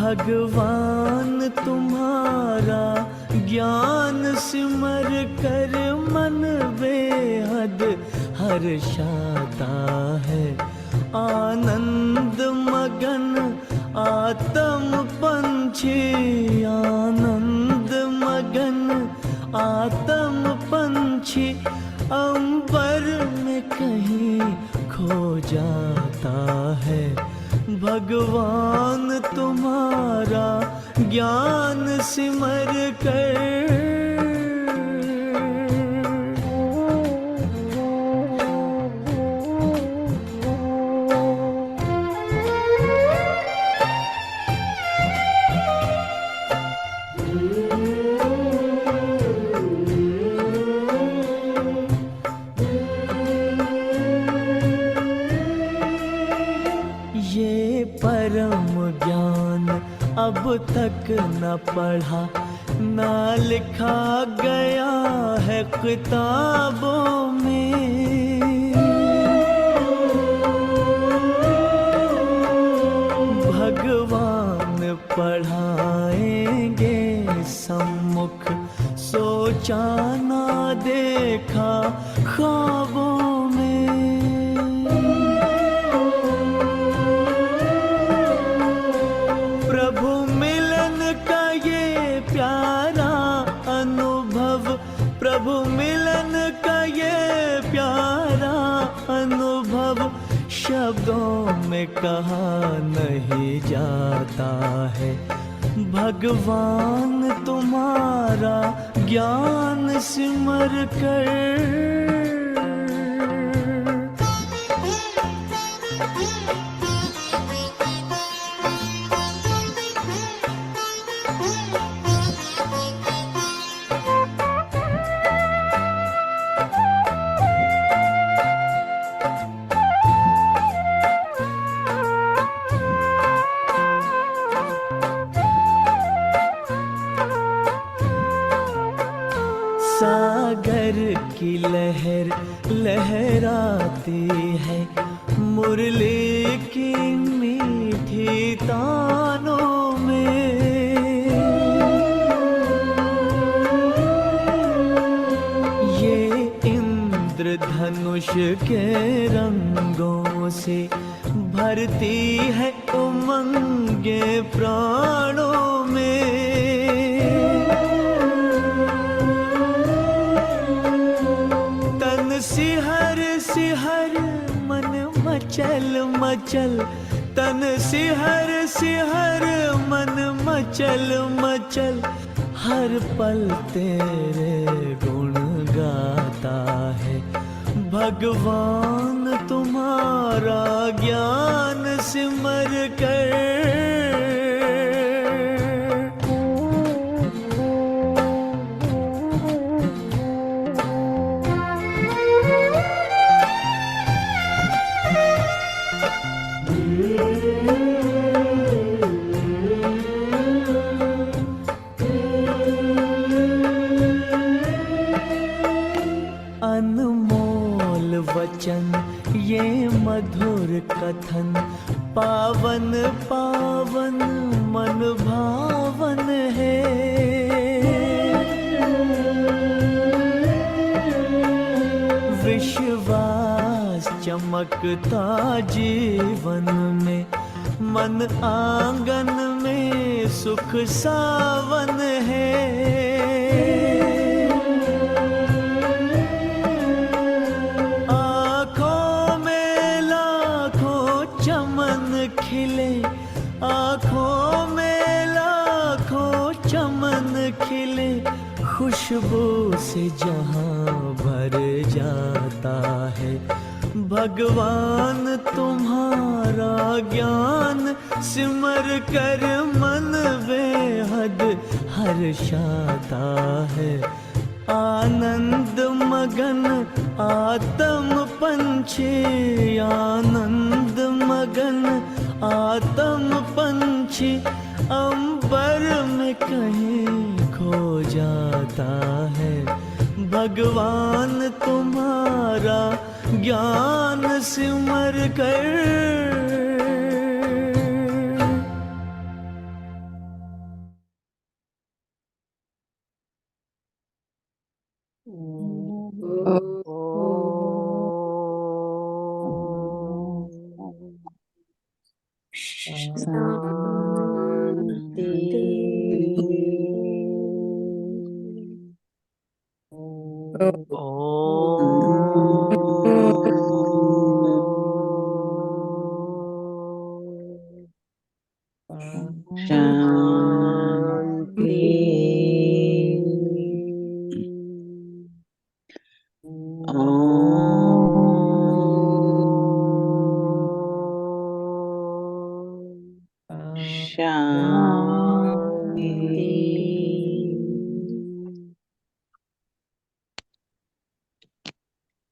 भगवान तुम्हारा ज्ञान सिमर कर मन बेहद हर्षाता है। आनंद मगन आत्म पंछी, आनंद मगन आत्म पंछी अंबर में कहीं खो जाता है। भगवान तुम्हारा ज्ञान सिमर कर परम ज्ञान अब तक न पढ़ा न लिखा गया है किताबों में। भगवान पढ़ाएंगे सम्मुख, सोचा ना देखा ख्वाबों में। प्रभु मिलन का ये प्यारा अनुभव, प्रभु मिलन का ये प्यारा अनुभव शब्दों में कहा नहीं जाता है। भगवान तुम्हारा ज्ञान सिमर कर सागर की लहर लहराती है, मुरली की मीठी तानों में। ये इंद्रधनुष के रंगों से भरती है उमंगे प्राणों में। सिहर सिहर मन मचल मचल, तन सिहर सिहर मन मचल मचल, हर पल तेरे गुण गाता है। भगवान तुम्हारा ज्ञान सिमर कर अनमोल वचन ये मधुर कथन, पावन पावन मन भावन है। विश्वास चमकता जीवन में, मन आंगन में सुख सावन है। खुशबू से जहां भर जाता है। भगवान तुम्हारा ज्ञान सिमर कर मन बेहद हर्षाता है। आनंद मगन आत्म पंछी, आनंद मगन आत्म पंछी अंबर में कहीं खो जाता है। भगवान तुम्हारा ज्ञान सिमर कर।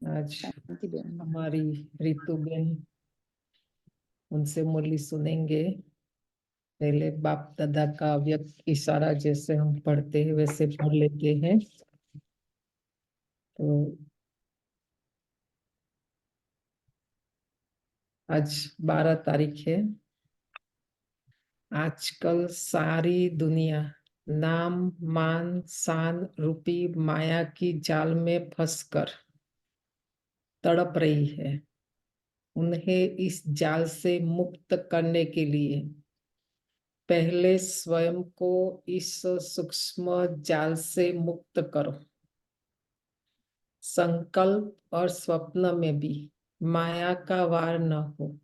आज हमारी रितु बेन, उनसे मुरली सुनेंगे। पहले बाप दादा का अव्यक्त इशारा जैसे हम पढ़ते हैं वैसे पढ़ लेते हैं। तो आज 12 तारीख है। आजकल सारी दुनिया नाम मान शान रूपी माया की जाल में फंसकर तड़प रही है। उन्हें इस जाल से मुक्त करने के लिए पहले स्वयं को इस सूक्ष्म जाल से मुक्त करो। संकल्प और स्वप्न में भी माया का वार न हो।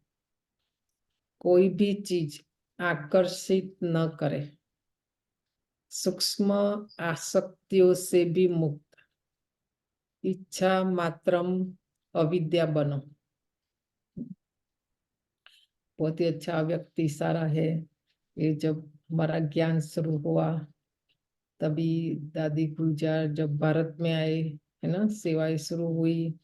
कोई भी चीज आकर्षित न करे। सूक्ष्म आसक्तियों से भी मुक्त। इच्छा मात्रम अविद्या बनो। बहुत ही अच्छा व्यक्त इशारा है। ये जब हमारा ज्ञान शुरू हुआ तभी दादी गुलजार जब भारत में आए, है ना, सेवाएं शुरू हुई,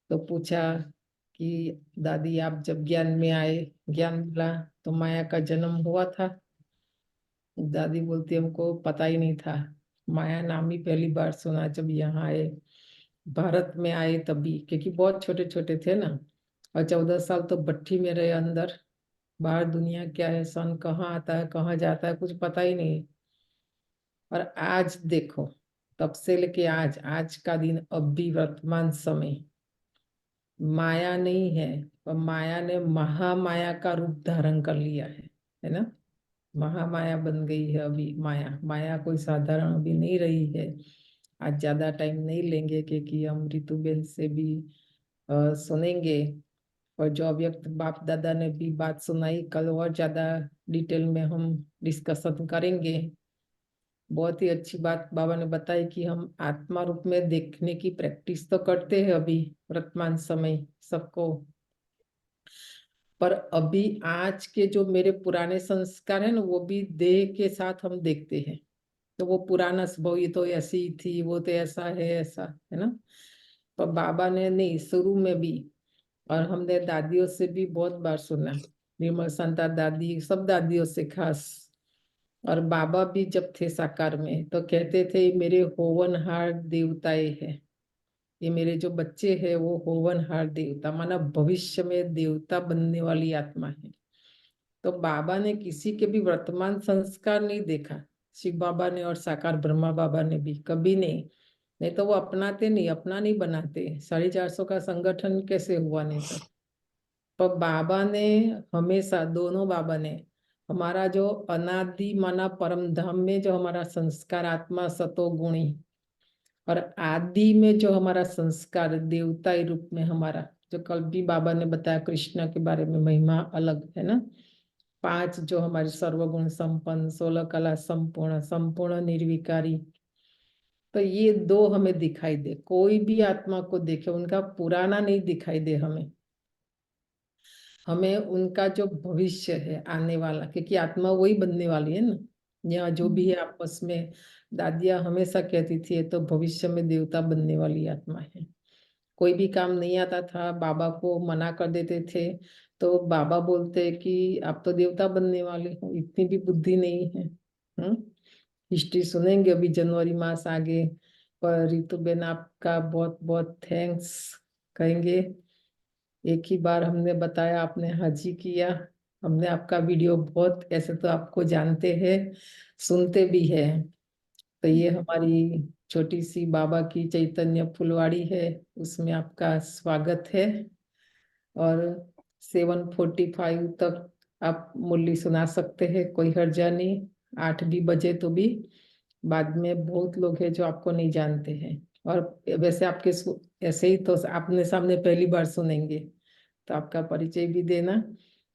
तो पूछा कि दादी आप जब ज्ञान में आए, ज्ञान मिला तो माया का जन्म हुआ था? दादी बोलती हमको पता ही नहीं था, माया नाम ही पहली बार सुना जब यहाँ आए, भारत में आए तभी, क्योंकि बहुत छोटे छोटे थे ना, और 14 साल तो भट्ठी में रहे अंदर। बाहर दुनिया क्या है, सन कहाँ आता है कहाँ जाता है कुछ पता ही नहीं। और आज देखो, तब से लेके आज, आज का दिन, अब भी वर्तमान समय माया नहीं है, पर माया ने महामाया का रूप धारण कर लिया है ना। महामाया बन गई है अभी माया। माया कोई साधारण अभी नहीं रही है। आज ज्यादा टाइम नहीं लेंगे क्योंकि हम रितुबेन से भी सुनेंगे, और जो अव्यक्त बाप दादा ने भी बात सुनाई, कल और ज्यादा डिटेल में हम डिस्कशन करेंगे। बहुत ही अच्छी बात बाबा ने बताई कि हम आत्मा रूप में देखने की प्रैक्टिस तो करते हैं अभी वर्तमान समय सबको, पर अभी आज के जो मेरे पुराने संस्कार है ना, वो भी देह के साथ हम देखते हैं। तो वो पुराना स्वभाव, ये तो ऐसी ही थी, वो तो ऐसा है ना। पर बाबा ने नहीं, शुरू में भी, और हमने दादियों से भी बहुत बार सुना, निर्मल संता दादी, सब दादियों से खास, और बाबा भी जब थे साकार में तो कहते थे मेरे होवनहार देवताएं हैं। ये मेरे जो बच्चे हैं वो होवनहार देवता, माना भविष्य में देवता बनने वाली आत्मा है। तो बाबा ने किसी के भी वर्तमान संस्कार नहीं देखा, शिव बाबा ने और साकार ब्रह्मा बाबा ने भी कभी नहीं। नहीं तो वो अपनाते नहीं, अपना नहीं बनाते। 450 का संगठन कैसे हुआ, नहीं तो। पर बाबा ने हमेशा, दोनों बाबा ने हमारा जो अनादि माना परम धाम में जो हमारा संस्कार आत्मा सतो गुणी, और आदि में जो हमारा संस्कार देवताई रूप में हमारा, जो कल भी बाबा ने बताया कृष्ण के बारे में महिमा अलग है ना। 5 जो हमारे सर्वगुण संपन्न, 16 कला संपूर्ण, संपूर्ण निर्विकारी, तो ये दो हमें दिखाई दे, कोई भी आत्मा को देखे उनका पुराना नहीं दिखाई दे हमें, हमें उनका जो भविष्य है आने वाला, क्योंकि आत्मा वही बनने वाली है ना। यहाँ जो भी है आपस में, दादियाँ हमेशा कहती थी ये तो भविष्य में देवता बनने वाली आत्मा है। कोई भी काम नहीं आता था बाबा को मना कर देते थे, तो बाबा बोलते कि आप तो देवता बनने वाले हो, इतनी भी बुद्धि नहीं है। हिस्ट्री सुनेंगे अभी जनवरी मास आगे, पर रितु बेन आपका बहुत बहुत थैंक्स कहेंगे। एक ही बार हमने बताया, आपने हाजी किया, हमने आपका वीडियो बहुत, ऐसे तो आपको जानते हैं, सुनते भी हैं। तो ये हमारी छोटी सी बाबा की चैतन्य फुलवाड़ी है, उसमें आपका स्वागत है। और 7:45 तक आप मुरली सुना सकते हैं, कोई हर्जा नहीं। 8 भी बजे तो भी, बाद में बहुत लोग हैं जो आपको नहीं जानते हैं, और वैसे आपके ऐसे ही तो आपने सामने पहली बार सुनेंगे, तो आपका परिचय भी देना।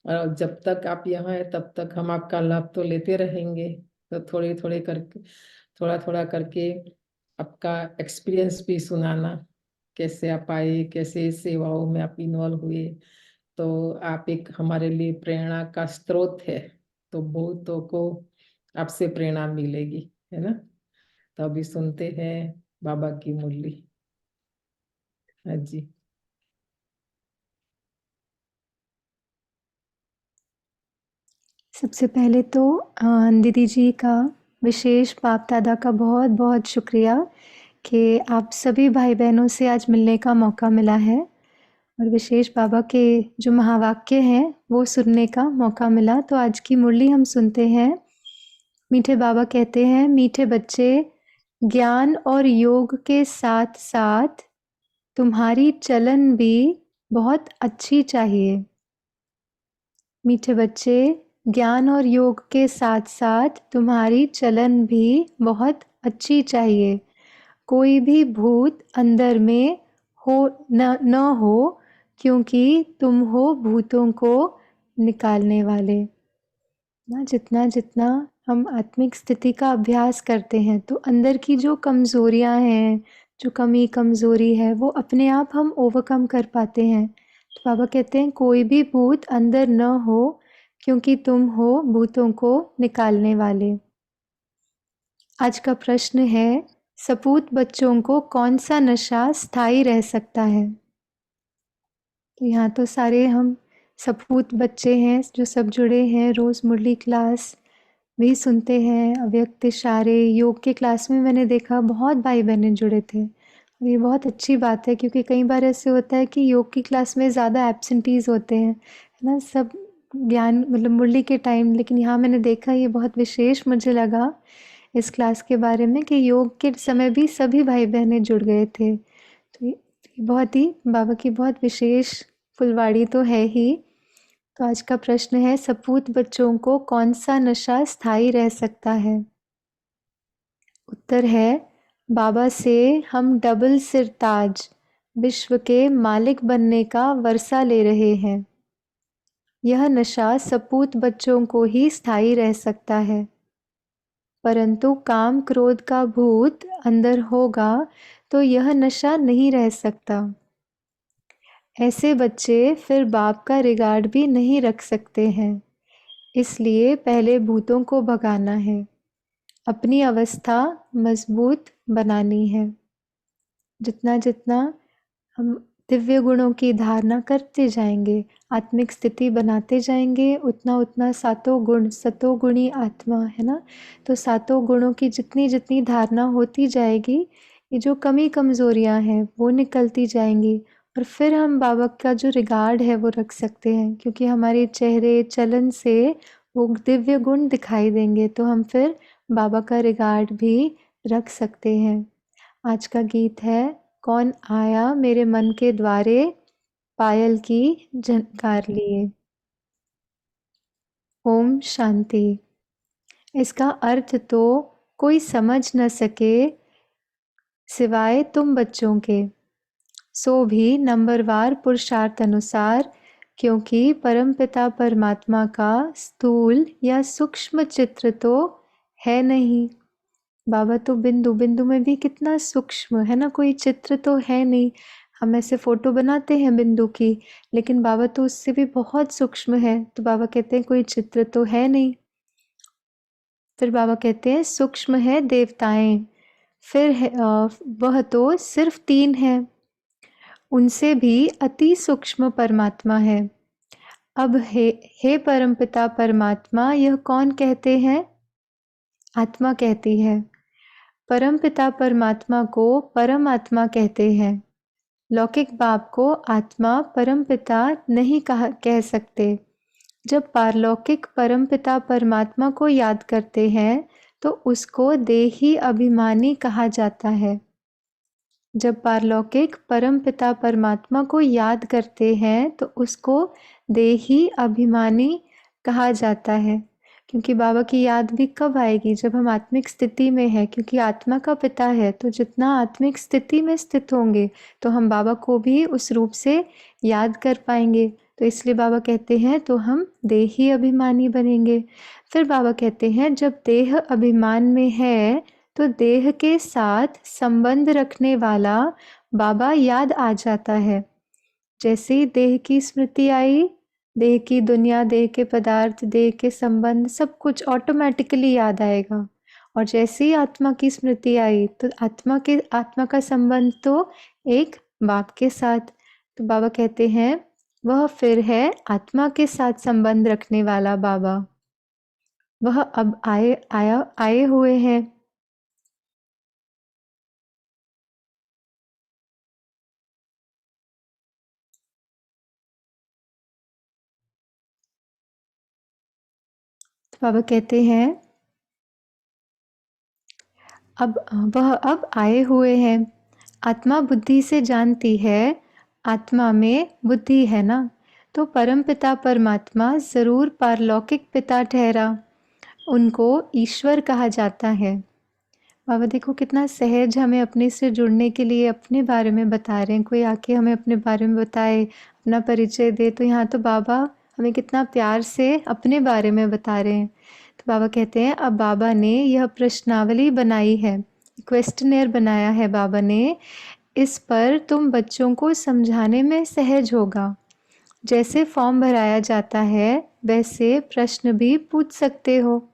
और जब तक आप यहाँ है तब तक हम आपका लाभ तो लेते रहेंगे, तो थोड़े थोड़े करके, थोड़ा थोड़ा करके आपका एक्सपीरियंस भी सुनाना, कैसे आप आए, कैसे सेवाओं में आप इन्वॉल्व हुए। तो आप एक हमारे लिए प्रेरणा का स्रोत है, तो बहुतों को आपसे प्रेरणा मिलेगी, है ना। तो अभी सुनते हैं बाबा की मुरली। हाँ जी। सबसे पहले तो दीदी जी का विशेष बाप दादा का बहुत बहुत शुक्रिया कि आप सभी भाई बहनों से आज मिलने का मौका मिला है, और विशेष बाबा के जो महावाक्य हैं वो सुनने का मौका मिला। तो आज की मुरली हम सुनते हैं। मीठे बाबा कहते हैं, मीठे बच्चे, ज्ञान और योग के साथ साथ तुम्हारी चलन भी बहुत अच्छी चाहिए। मीठे बच्चे, ज्ञान और योग के साथ साथ तुम्हारी चलन भी बहुत अच्छी चाहिए। कोई भी भूत अंदर में हो न हो, क्योंकि तुम हो भूतों को निकालने वाले। ना जितना जितना हम आत्मिक स्थिति का अभ्यास करते हैं, तो अंदर की जो कमज़ोरियाँ हैं, जो कमी कमज़ोरी है, वो अपने आप हम ओवरकम कर पाते हैं। तो बाबा कहते हैं कोई भी भूत अंदर न हो, क्योंकि तुम हो भूतों को निकालने वाले। आज का प्रश्न है, सपूत बच्चों को कौन सा नशा स्थायी रह सकता है? तो यहाँ तो सारे हम सपूत बच्चे हैं जो सब जुड़े हैं, रोज़ मुरली क्लास भी सुनते हैं, अव्यक्त इशारे योग के क्लास में मैंने देखा बहुत भाई बहनें जुड़े थे। और ये बहुत अच्छी बात है, क्योंकि कई बार ऐसे होता है कि योग की क्लास में ज़्यादा एब्सेंटीज़ होते हैं, है ना, सब ज्ञान मतलब मुरली के टाइम। लेकिन यहाँ मैंने देखा, ये बहुत विशेष मुझे लगा इस क्लास के बारे में कि योग के समय भी सभी भाई बहनें जुड़ गए थे। तो ये बहुत ही बाबा की बहुत विशेष फुलवाड़ी तो है ही। तो आज का प्रश्न है, सपूत बच्चों को कौन सा नशा स्थायी रह सकता है? उत्तर है, बाबा से हम डबल सिरताज विश्व के मालिक बनने का वर्षा ले रहे हैं। यह नशा सपूत बच्चों को ही स्थायी रह सकता है, परंतु काम क्रोध का भूत अंदर होगा तो यह नशा नहीं रह सकता। ऐसे बच्चे फिर बाप का रिगार्ड भी नहीं रख सकते हैं। इसलिए पहले भूतों को भगाना है, अपनी अवस्था मजबूत बनानी है। जितना जितना हम दिव्य गुणों की धारणा करते जाएंगे, आत्मिक स्थिति बनाते जाएंगे, उतना उतना सातों गुण, सतोगुणी आत्मा है ना, तो सातों गुणों की जितनी जितनी धारणा होती जाएगी, ये जो कमी कमज़ोरियाँ हैं वो निकलती जाएंगी, और फिर हम बाबा का जो रिगार्ड है वो रख सकते हैं, क्योंकि हमारे चेहरे चलन से वो दिव्य गुण दिखाई देंगे, तो हम फिर बाबा का रिगार्ड भी रख सकते हैं। आज का गीत है, कौन आया मेरे मन के द्वारे, पायल की झनकार लिए। ओम शांति। इसका अर्थ तो कोई समझ न सके सिवाय तुम बच्चों के, सो भी नंबरवार पुरुषार्थ अनुसार, क्योंकि परमपिता परमात्मा का स्थूल या सूक्ष्म चित्र तो है नहीं, बाबा तो बिंदु बिंदु में भी कितना सूक्ष्म है ना, कोई चित्र तो है नहीं, हम ऐसे फोटो बनाते हैं बिंदु की, लेकिन बाबा तो उससे भी बहुत सूक्ष्म है। तो बाबा कहते हैं कोई चित्र तो है नहीं। फिर बाबा कहते हैं सूक्ष्म है देवताएं, फिर वह तो सिर्फ 3 है, उनसे भी अति सूक्ष्म परमात्मा है। अब हे परमपिता परमात्मा, यह कौन कहते हैं? आत्मा कहती है। परमपिता परमात्मा को परमात्मा कहते हैं। लौकिक बाप को आत्मा परमपिता नहीं कह सकते। जब पारलौकिक परमपिता परमात्मा को याद करते हैं तो उसको देही अभिमानी कहा जाता है। जब पारलौकिक परमपिता परमात्मा को याद करते हैं तो उसको देही अभिमानी कहा जाता है। क्योंकि बाबा की याद भी कब आएगी? जब हम आत्मिक स्थिति में हैं, क्योंकि आत्मा का पिता है, तो जितना आत्मिक स्थिति में स्थित होंगे तो हम बाबा को भी उस रूप से याद कर पाएंगे। तो इसलिए बाबा कहते हैं तो हम देही अभिमानी बनेंगे। फिर बाबा कहते हैं जब देह अभिमान में है तो देह के साथ संबंध रखने वाला बाबा याद आ जाता है। जैसे ही देह की स्मृति आई, देह की दुनिया, देह के पदार्थ, देह के संबंध, सब कुछ ऑटोमेटिकली याद आएगा। और जैसे ही आत्मा की स्मृति आई तो आत्मा का संबंध तो एक बाप के साथ। तो बाबा कहते हैं वह फिर है आत्मा के साथ संबंध रखने वाला बाबा। वह अब आए हुए हैं। तो बाबा कहते हैं वह अब आए हुए हैं। आत्मा बुद्धि से जानती है, आत्मा में बुद्धि है ना, तो परमपिता परमात्मा जरूर पारलौकिक पिता ठहरा, उनको ईश्वर कहा जाता है। बाबा देखो कितना सहज हमें अपने से जुड़ने के लिए अपने बारे में बता रहे हैं। कोई आके हमें अपने बारे में बताए, अपना परिचय दे, तो यहाँ तो बाबा हमें कितना प्यार से अपने बारे में बता रहे हैं। तो बाबा कहते हैं अब बाबा ने यह प्रश्नावली बनाई है, क्वेश्चनर बनाया है बाबा ने, इस पर तुम बच्चों को समझाने में सहज होगा। जैसे फॉर्म भराया जाता है वैसे प्रश्न भी पूछ सकते हो।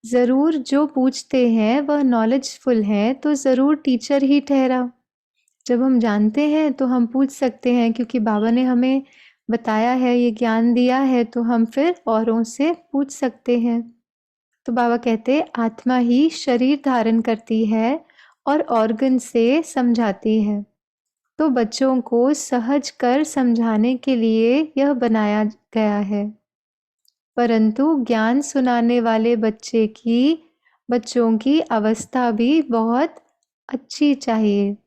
ज़रूर जो पूछते हैं वह नॉलेजफुल है तो ज़रूर टीचर ही ठहरा। जब हम जानते हैं तो हम पूछ सकते हैं, क्योंकि बाबा ने हमें बताया है, ये ज्ञान दिया है, तो हम फिर औरों से पूछ सकते हैं। तो बाबा कहते आत्मा ही शरीर धारण करती है और ऑर्गन से समझाती है। तो बच्चों को सहज कर समझाने के लिए यह बनाया गया है। परंतु ज्ञान सुनाने वाले बच्चों की अवस्था भी बहुत अच्छी चाहिए।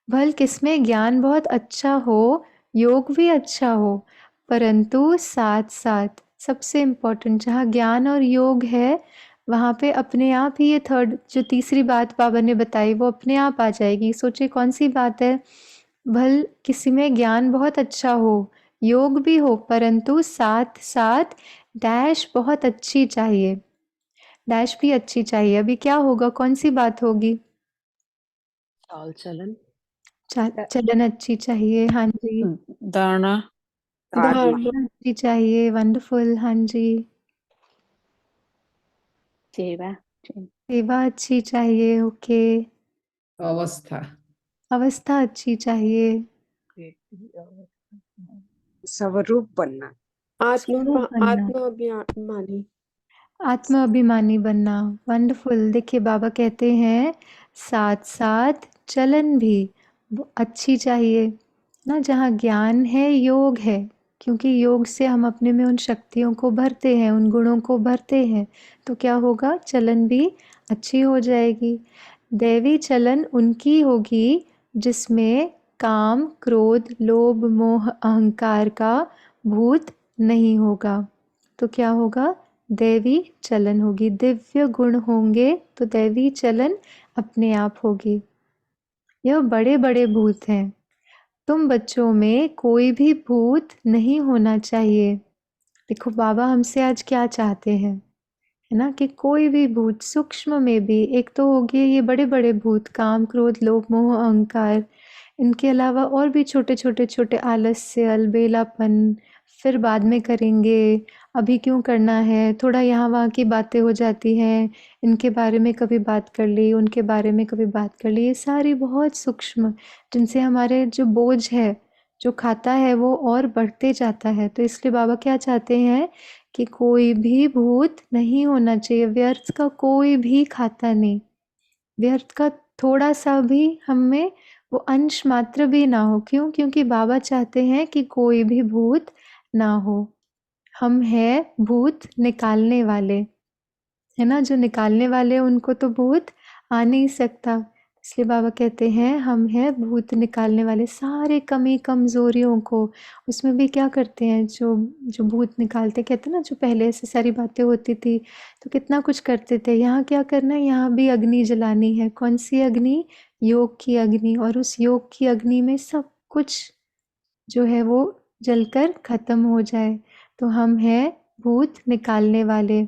भल किसमें ज्ञान बहुत अच्छा हो, योग भी अच्छा हो, परंतु साथ साथ सबसे इम्पोर्टेंट जहाँ ज्ञान और योग है वहाँ पे अपने आप ही ये जो तीसरी बात बाबा ने बताई वो अपने आप आ जाएगी। सोचिए कौन सी बात है? भल किसी में ज्ञान बहुत अच्छा हो, योग भी हो, परंतु साथ साथ डैश बहुत अच्छी चाहिए, डैश भी अच्छी चाहिए। अभी क्या होगा? कौन सी बात होगी? चाल चलन, चलन अच्छी चाहिए। हाँ जी। धारणा, धारणा अच्छी चाहिए। वंडरफुल। हाँ जी। सेवा, सेवा अच्छी चाहिए। ओके। अवस्था अवस्था अच्छी चाहिए। स्वरूप बनना, स्वरूप बनना, आत्माभिमानी। आत्माभिमानी बनना। वंडरफुल। देखिए बाबा कहते हैं साथ साथ चलन भी अच्छी चाहिए ना। जहाँ ज्ञान है योग है, क्योंकि योग से हम अपने में उन शक्तियों को भरते हैं, उन गुणों को भरते हैं, तो क्या होगा? चलन भी अच्छी हो जाएगी। दैवी चलन उनकी होगी जिसमें काम, क्रोध, लोभ, मोह, अहंकार का भूत नहीं होगा। तो क्या होगा? दैवी चलन होगी। दिव्य गुण होंगे तो दैवी चलन अपने आप होगी। यह बड़े बड़े भूत हैं। तुम बच्चों में कोई भी भूत नहीं होना चाहिए। देखो बाबा हमसे आज क्या चाहते हैं, है ना, कि कोई भी भूत सूक्ष्म में भी, एक तो हो गए ये बड़े बड़े भूत काम क्रोध लोभ मोह अहंकार, इनके अलावा और भी छोटे छोटे छोटे आलस्य अलबेलापन, फिर बाद में करेंगे, अभी क्यों करना है, थोड़ा यहाँ वहाँ की बातें हो जाती हैं, इनके बारे में कभी बात कर ली, उनके बारे में कभी बात कर ली, ये सारी बहुत सूक्ष्म, जिनसे हमारे जो बोझ है जो खाता है वो और बढ़ते जाता है। तो इसलिए बाबा क्या चाहते हैं कि कोई भी भूत नहीं होना चाहिए, व्यर्थ का कोई भी खाता नहीं, व्यर्थ का थोड़ा सा भी हम में वो अंश मात्र भी ना हो। क्यों? क्योंकि बाबा चाहते हैं कि कोई भी भूत ना हो। हम हैं भूत निकालने वाले, है ना, जो निकालने वाले उनको तो भूत आ नहीं सकता, इसलिए बाबा कहते हैं हम हैं भूत निकालने वाले, सारे कमी कमजोरियों को। उसमें भी क्या करते हैं जो जो भूत निकालते, कहते हैं ना जो पहले से सारी बातें होती थी तो कितना कुछ करते थे, यहाँ क्या करना है, यहाँ भी अग्नि जलानी है। कौन सी अग्नि? योग की अग्नि। और उस योग की अग्नि में सब कुछ जो है वो जलकर खत्म हो जाए। तो हम हैं भूत निकालने वाले।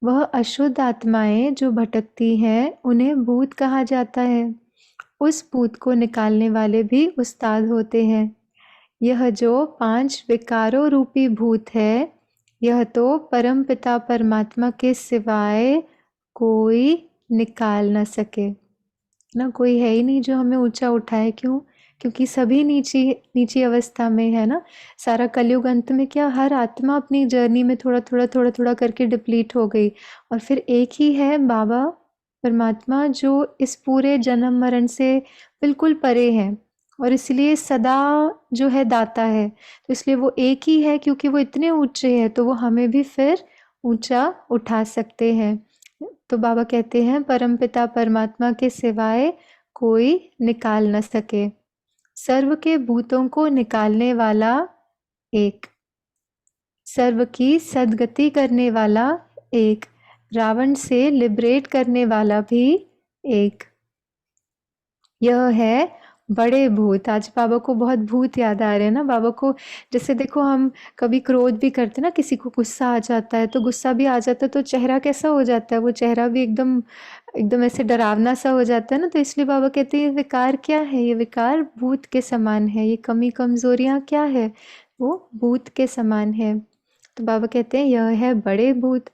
वह अशुद्ध आत्माएं जो भटकती हैं उन्हें भूत कहा जाता है। उस भूत को निकालने वाले भी उस्ताद होते हैं। यह जो 5 विकारों रूपी भूत है, यह तो परमपिता परमात्मा के सिवाय कोई निकाल न सके ना, कोई है ही नहीं जो हमें ऊंचा उठाए। क्यों? क्योंकि सभी नीची नीची अवस्था में है ना। सारा कलयुग अंत में क्या, हर आत्मा अपनी जर्नी में थोड़ा थोड़ा थोड़ा थोड़ा करके डिप्लीट हो गई, और फिर एक ही है बाबा परमात्मा जो इस पूरे जन्म मरण से बिल्कुल परे है, और इसलिए सदा जो है दाता है। तो इसलिए वो एक ही है, क्योंकि वो इतने ऊंचे हैं तो वो हमें भी फिर ऊंचा उठा सकते हैं। तो बाबा कहते हैं परमपिता परमात्मा के सिवाय कोई निकाल न सके। सर्व के भूतों को निकालने वाला एक, सर्व की सद्गति करने वाला एक, रावण से लिबरेट करने वाला भी एक। यह है बड़े भूत। आज बाबा को बहुत भूत याद आ रहे हैं ना बाबा को। जैसे देखो हम कभी क्रोध भी करते ना, किसी को गुस्सा आ जाता है तो गुस्सा भी आ जाता है तो चेहरा कैसा हो जाता है, वो चेहरा भी एकदम एकदम ऐसे डरावना सा हो जाता है ना। तो इसलिए बाबा कहते हैं ये विकार क्या है, ये विकार भूत के समान है, ये कमी कमजोरियां क्या है, वो भूत के समान है। तो बाबा कहते हैं यह है बड़े भूत।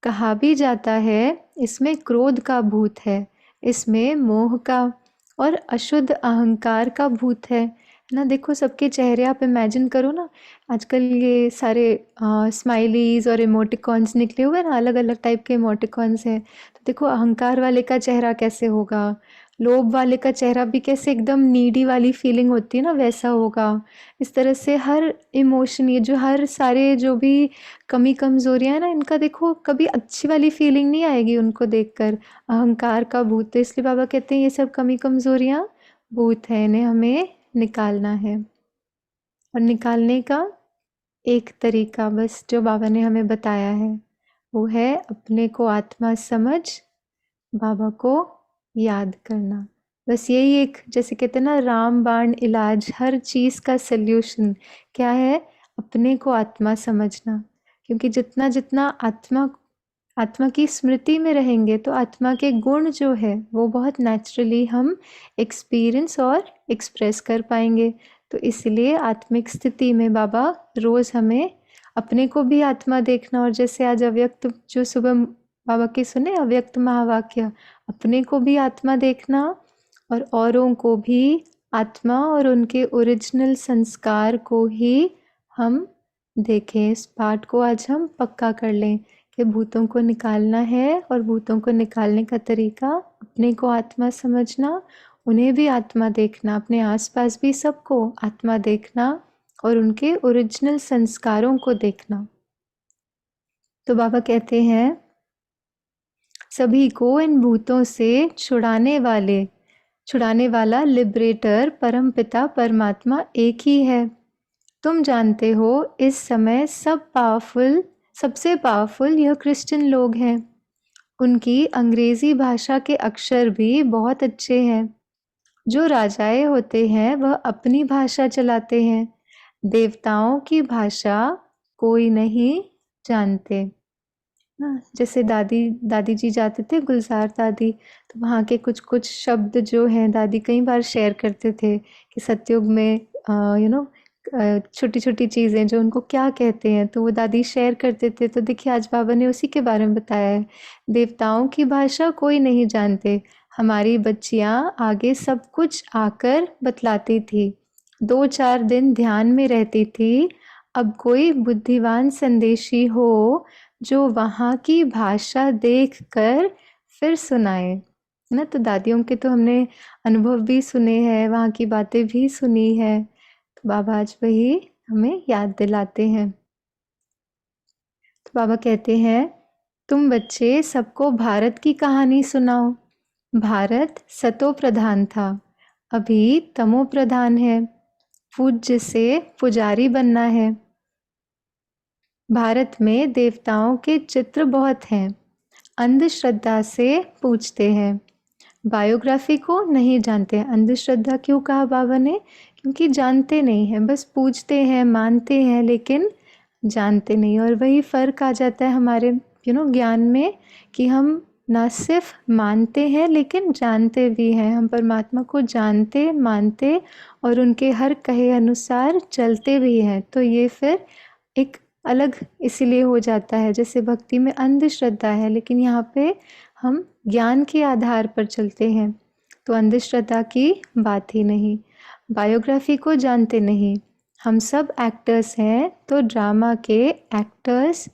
कहा भी जाता है इसमें क्रोध का भूत है, इसमें मोह का और अशुद्ध अहंकार का भूत है ना। देखो सबके चेहरे आप इमेजिन करो ना, आजकल ये सारे स्माइलीज और इमोटिकॉन्स निकले हुए हैं ना, अलग अलग टाइप के इमोटिकॉन्स हैं। तो देखो अहंकार वाले का चेहरा कैसे होगा, लोभ वाले का चेहरा भी कैसे एकदम नीडी वाली फीलिंग होती है ना, वैसा होगा। इस तरह से हर इमोशन, ये जो हर सारे जो भी कमी कमजोरियां हैं ना, इनका देखो कभी अच्छी वाली फीलिंग नहीं आएगी उनको देखकर। अहंकार का भूत है, इसलिए बाबा कहते हैं ये सब कमी कमजोरियां भूत है, इन्हें हमें निकालना है। और निकालने का एक तरीका बस जो बाबा ने हमें बताया है वो है अपने को आत्मा समझ बाबा को याद करना। बस यही एक, जैसे कहते हैं ना रामबाण इलाज, हर चीज़ का सल्यूशन क्या है, अपने को आत्मा समझना। क्योंकि जितना जितना आत्मा की स्मृति में रहेंगे तो आत्मा के गुण जो है वो बहुत नेचुरली हम एक्सपीरियंस और एक्सप्रेस कर पाएंगे। तो इसलिए आत्मिक स्थिति में बाबा रोज़ हमें अपने को भी आत्मा देखना, और जैसे आज अव्यक्त जो सुबह बाबा के सुने अव्यक्त महावाक्य, अपने को भी आत्मा देखना और औरों को भी आत्मा और उनके ओरिजिनल संस्कार को ही हम देखें। इस पाठ को आज हम पक्का कर लें कि भूतों को निकालना है, और भूतों को निकालने का तरीका अपने को आत्मा समझना, उन्हें भी आत्मा देखना, अपने आसपास भी सबको आत्मा देखना और उनके ओरिजिनल संस्कारों को देखना। तो बाबा कहते हैं सभी को इन भूतों से छुड़ाने वाला लिबरेटर परमपिता परमात्मा एक ही है। तुम जानते हो इस समय सबसे पावरफुल यह क्रिश्चियन लोग हैं। उनकी अंग्रेजी भाषा के अक्षर भी बहुत अच्छे हैं। जो राजाएं होते हैं वह अपनी भाषा चलाते हैं, देवताओं की भाषा कोई नहीं जानते। ना, जैसे दादी दादी जी जाते थे गुलजार दादी, तो वहाँ के कुछ कुछ शब्द जो हैं दादी कई बार शेयर करते थे कि सतयुग में यू नो छोटी छोटी चीज़ें जो उनको क्या कहते हैं, तो वो दादी शेयर करते थे। तो देखिए आज बाबा ने उसी के बारे में बताया है, देवताओं की भाषा कोई नहीं जानते, हमारी बच्चियाँ आगे सब कुछ आकर बतलाती थी, 2-4 दिन ध्यान में रहती थी, अब कोई बुद्धिमान संदेशी हो जो वहाँ की भाषा देखकर फिर सुनाए, है ना। तो दादियों के तो हमने अनुभव भी सुने हैं, वहाँ की बातें भी सुनी है, तो बाबा आज वही हमें याद दिलाते हैं। तो बाबा कहते हैं, तुम बच्चे सबको भारत की कहानी सुनाओ। भारत सतो प्रधान था, अभी तमो प्रधान है, पूज्य से पुजारी बनना है। भारत में देवताओं के चित्र बहुत हैं, अंधश्रद्धा से पूछते हैं, बायोग्राफी को नहीं जानते। अंधश्रद्धा क्यों कहा बाबा ने? क्योंकि जानते नहीं हैं, बस पूछते हैं, मानते हैं, लेकिन जानते नहीं। और वही फर्क आ जाता है हमारे ज्ञान में कि हम ना सिर्फ मानते हैं लेकिन जानते भी हैं। हम परमात्मा को जानते, मानते और उनके हर कहे अनुसार चलते भी हैं। तो ये फिर एक अलग इसीलिए हो जाता है, जैसे भक्ति में अंधश्रद्धा है, लेकिन यहाँ पे हम ज्ञान के आधार पर चलते हैं, तो अंधश्रद्धा की बात ही नहीं। बायोग्राफी को जानते नहीं, हम सब एक्टर्स हैं, तो ड्रामा के एक्टर्स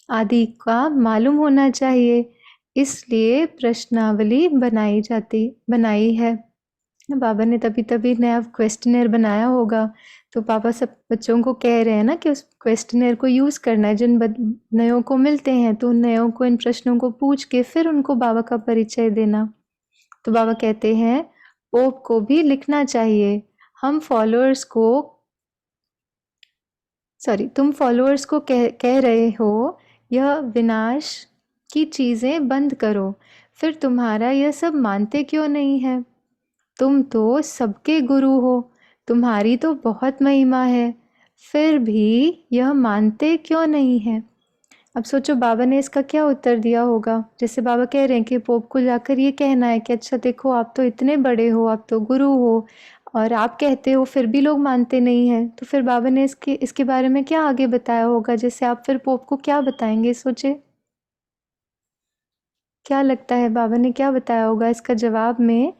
आदि का मालूम होना चाहिए, इसलिए प्रश्नावली बनाई है। बाबा ने तभी तभी नया क्वेश्चनर बनाया होगा, तो पापा सब बच्चों को कह रहे हैं ना कि उस क्वेश्चनर को यूज़ करना है। जिन नयों को मिलते हैं तो उन नयों को इन प्रश्नों को पूछ के फिर उनको बाबा का परिचय देना। तो बाबा कहते हैं, पोप को भी लिखना चाहिए, हम फॉलोअर्स को तुम फॉलोअर्स को कह रहे हो यह विनाश की चीज़ें बंद करो, फिर तुम्हारा यह सब मानते क्यों नहीं है? तुम तो सबके गुरु हो, तुम्हारी तो बहुत महिमा है, फिर भी यह मानते क्यों नहीं है? अब सोचो बाबा ने इसका क्या उत्तर दिया होगा। जैसे बाबा कह रहे हैं कि पोप को जाकर ये कहना है कि अच्छा देखो, आप तो इतने बड़े हो, आप तो गुरु हो, और आप कहते हो फिर भी लोग मानते नहीं हैं, तो फिर बाबा ने इसके बारे में क्या आगे बताया होगा? जैसे आप फिर पोप को क्या बताएंगे? सोचे, क्या लगता है बाबा ने क्या बताया होगा इसका जवाब में?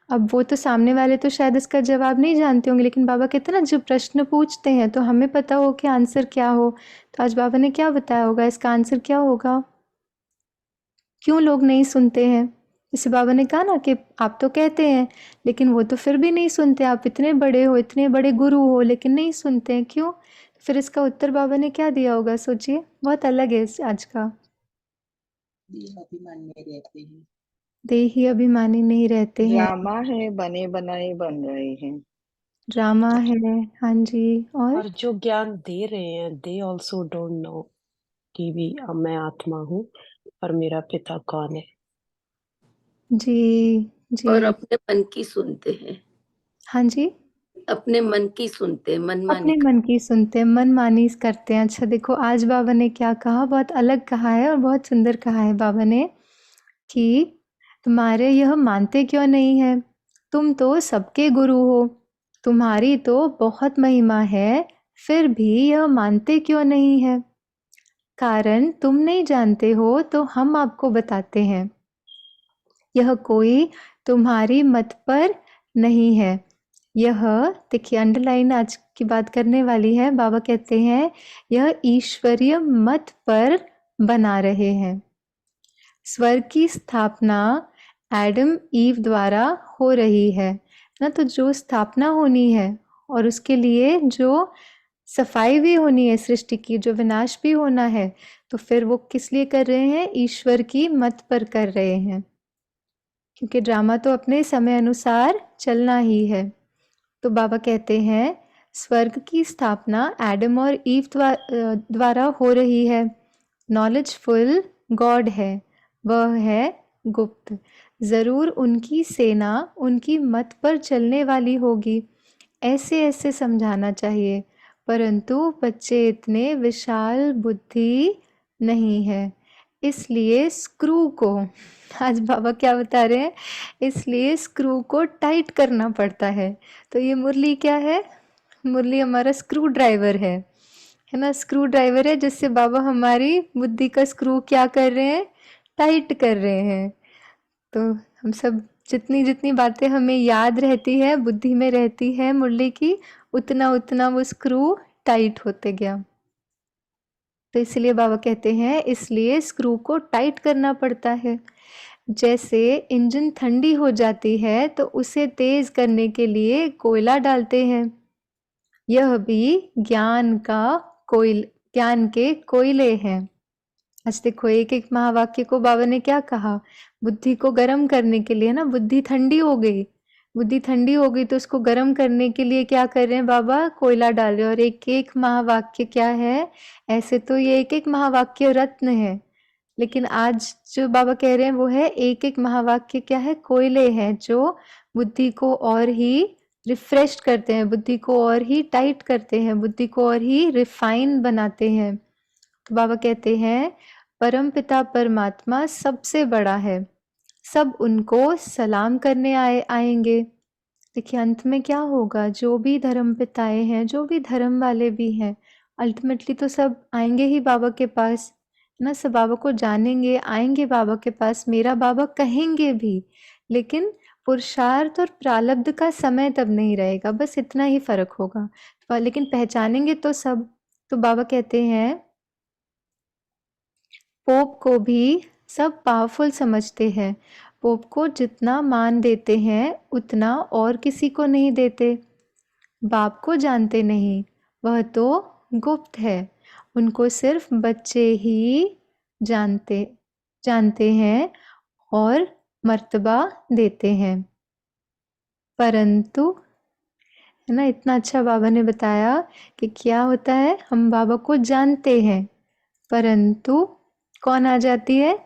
अब वो तो सामने वाले तो शायद इसका जवाब नहीं जानते होंगे, लेकिन बाबा कहते हैं ना, जब प्रश्न पूछते हैं तो हमें पता हो कि आंसर क्या हो। तो आज बाबा ने क्या बताया होगा, इसका आंसर क्या होगा? क्यों लोग नहीं सुनते हैं? जैसे बाबा ने कहा ना कि आप तो कहते हैं लेकिन वो तो फिर भी नहीं सुनते, आप इतने बड़े हो, इतने बड़े गुरु हो, लेकिन नहीं सुनते हैं, क्यों? फिर इसका उत्तर बाबा ने क्या दिया होगा? सोचिए, बहुत अलग है आज का। देही अभिमानी नहीं रहते हैं, ड्रामा है, बने बनाए बन रहे हैं। ड्रामा है, हाँ जी। और जो ज्ञान दे रहे हैं दे ऑल्सो डोंट नो कि भी मैं आत्मा हूँ और मेरा पिता कौन है। जी और जी, अपने मन की सुनते हैं, हाँ जी, अपने मन की सुनते हैं, अपने मनमानी मन की सुनते हैं, मनमानी करते हैं। अच्छा देखो आज बाबा ने क्या कहा, बहुत अलग कहा है और बहुत सुंदर कहा है बाबा ने कि तुम्हारे यह मानते क्यों नहीं है? तुम तो सबके गुरु हो, तुम्हारी तो बहुत महिमा है, फिर भी यह मानते क्यों नहीं है? कारण तुम नहीं जानते हो तो हम आपको बताते हैं, यह कोई तुम्हारी मत पर नहीं है। यह देखिए अंडरलाइन आज की बात करने वाली है। बाबा कहते हैं यह ईश्वरीय मत पर बना रहे हैं। स्वर्ग की स्थापना एडम ईव द्वारा हो रही है ना, तो जो स्थापना होनी है और उसके लिए जो सफाई भी होनी है सृष्टि की, जो विनाश भी होना है, तो फिर वो किस लिए कर रहे हैं? ईश्वर की मत पर कर रहे हैं, क्योंकि ड्रामा तो अपने समय अनुसार चलना ही है। तो बाबा कहते हैं स्वर्ग की स्थापना एडम और ईव द्वारा हो रही है। नॉलेजफुल गॉड है, वह है गुप्त, जरूर उनकी सेना उनकी मत पर चलने वाली होगी, ऐसे ऐसे समझाना चाहिए, परंतु बच्चे इतने विशाल बुद्धि नहीं है, इसलिए स्क्रू को, आज बाबा क्या बता रहे हैं, इसलिए स्क्रू को टाइट करना पड़ता है। तो ये मुरली क्या है, मुरली हमारा स्क्रू ड्राइवर है ना, स्क्रू ड्राइवर है जिससे बाबा हमारी बुद्धि का स्क्रू क्या कर रहे हैं, टाइट कर रहे हैं। तो हम सब जितनी जितनी बातें हमें याद रहती है, बुद्धि में रहती है मुरली की, उतना उतना वो स्क्रू टाइट होते गया। तो इसलिए बाबा कहते हैं इसलिए स्क्रू को टाइट करना पड़ता है। जैसे इंजन ठंडी हो जाती है तो उसे तेज करने के लिए कोयला डालते हैं, यह भी ज्ञान के कोयले हैं। आज देखो एक एक महावाक्य को बाबा ने क्या कहा, बुद्धि को गर्म करने के लिए ना, बुद्धि ठंडी हो गई, बुद्धि ठंडी हो गई तो उसको गर्म करने के लिए क्या कर रहे हैं बाबा, कोयला डाल रहे हैं। और एक एक महावाक्य क्या है, ऐसे तो ये एक एक महावाक्य रत्न है, लेकिन आज जो बाबा कह रहे हैं वो है एक एक महावाक्य क्या है, कोयले हैं जो बुद्धि को और ही रिफ्रेश करते हैं, बुद्धि को और ही टाइट करते हैं, बुद्धि को और ही रिफाइन बनाते हैं। तो बाबा कहते हैं परमपिता परमात्मा सबसे बड़ा है, सब उनको सलाम करने आएंगे। देखिए अंत में क्या होगा, जो भी धर्म पिताएं हैं, जो भी धर्म वाले भी हैं, अल्टीमेटली तो सब आएंगे ही बाबा के पास ना, सब बाबा को जानेंगे, आएंगे बाबा के पास, मेरा बाबा कहेंगे भी, लेकिन पुरुषार्थ और प्रारब्ध का समय तब नहीं रहेगा, बस इतना ही फर्क होगा, लेकिन पहचानेंगे तो सब। तो बाबा कहते हैं पोप को भी सब पावरफुल समझते हैं, पोप को जितना मान देते हैं उतना और किसी को नहीं देते। बाप को जानते नहीं, वह तो गुप्त है, उनको सिर्फ बच्चे ही जानते हैं और मर्तबा देते हैं। परंतु है ना, इतना अच्छा बाबा ने बताया कि क्या होता है, हम बाबा को जानते हैं परंतु कौन आ जाती है,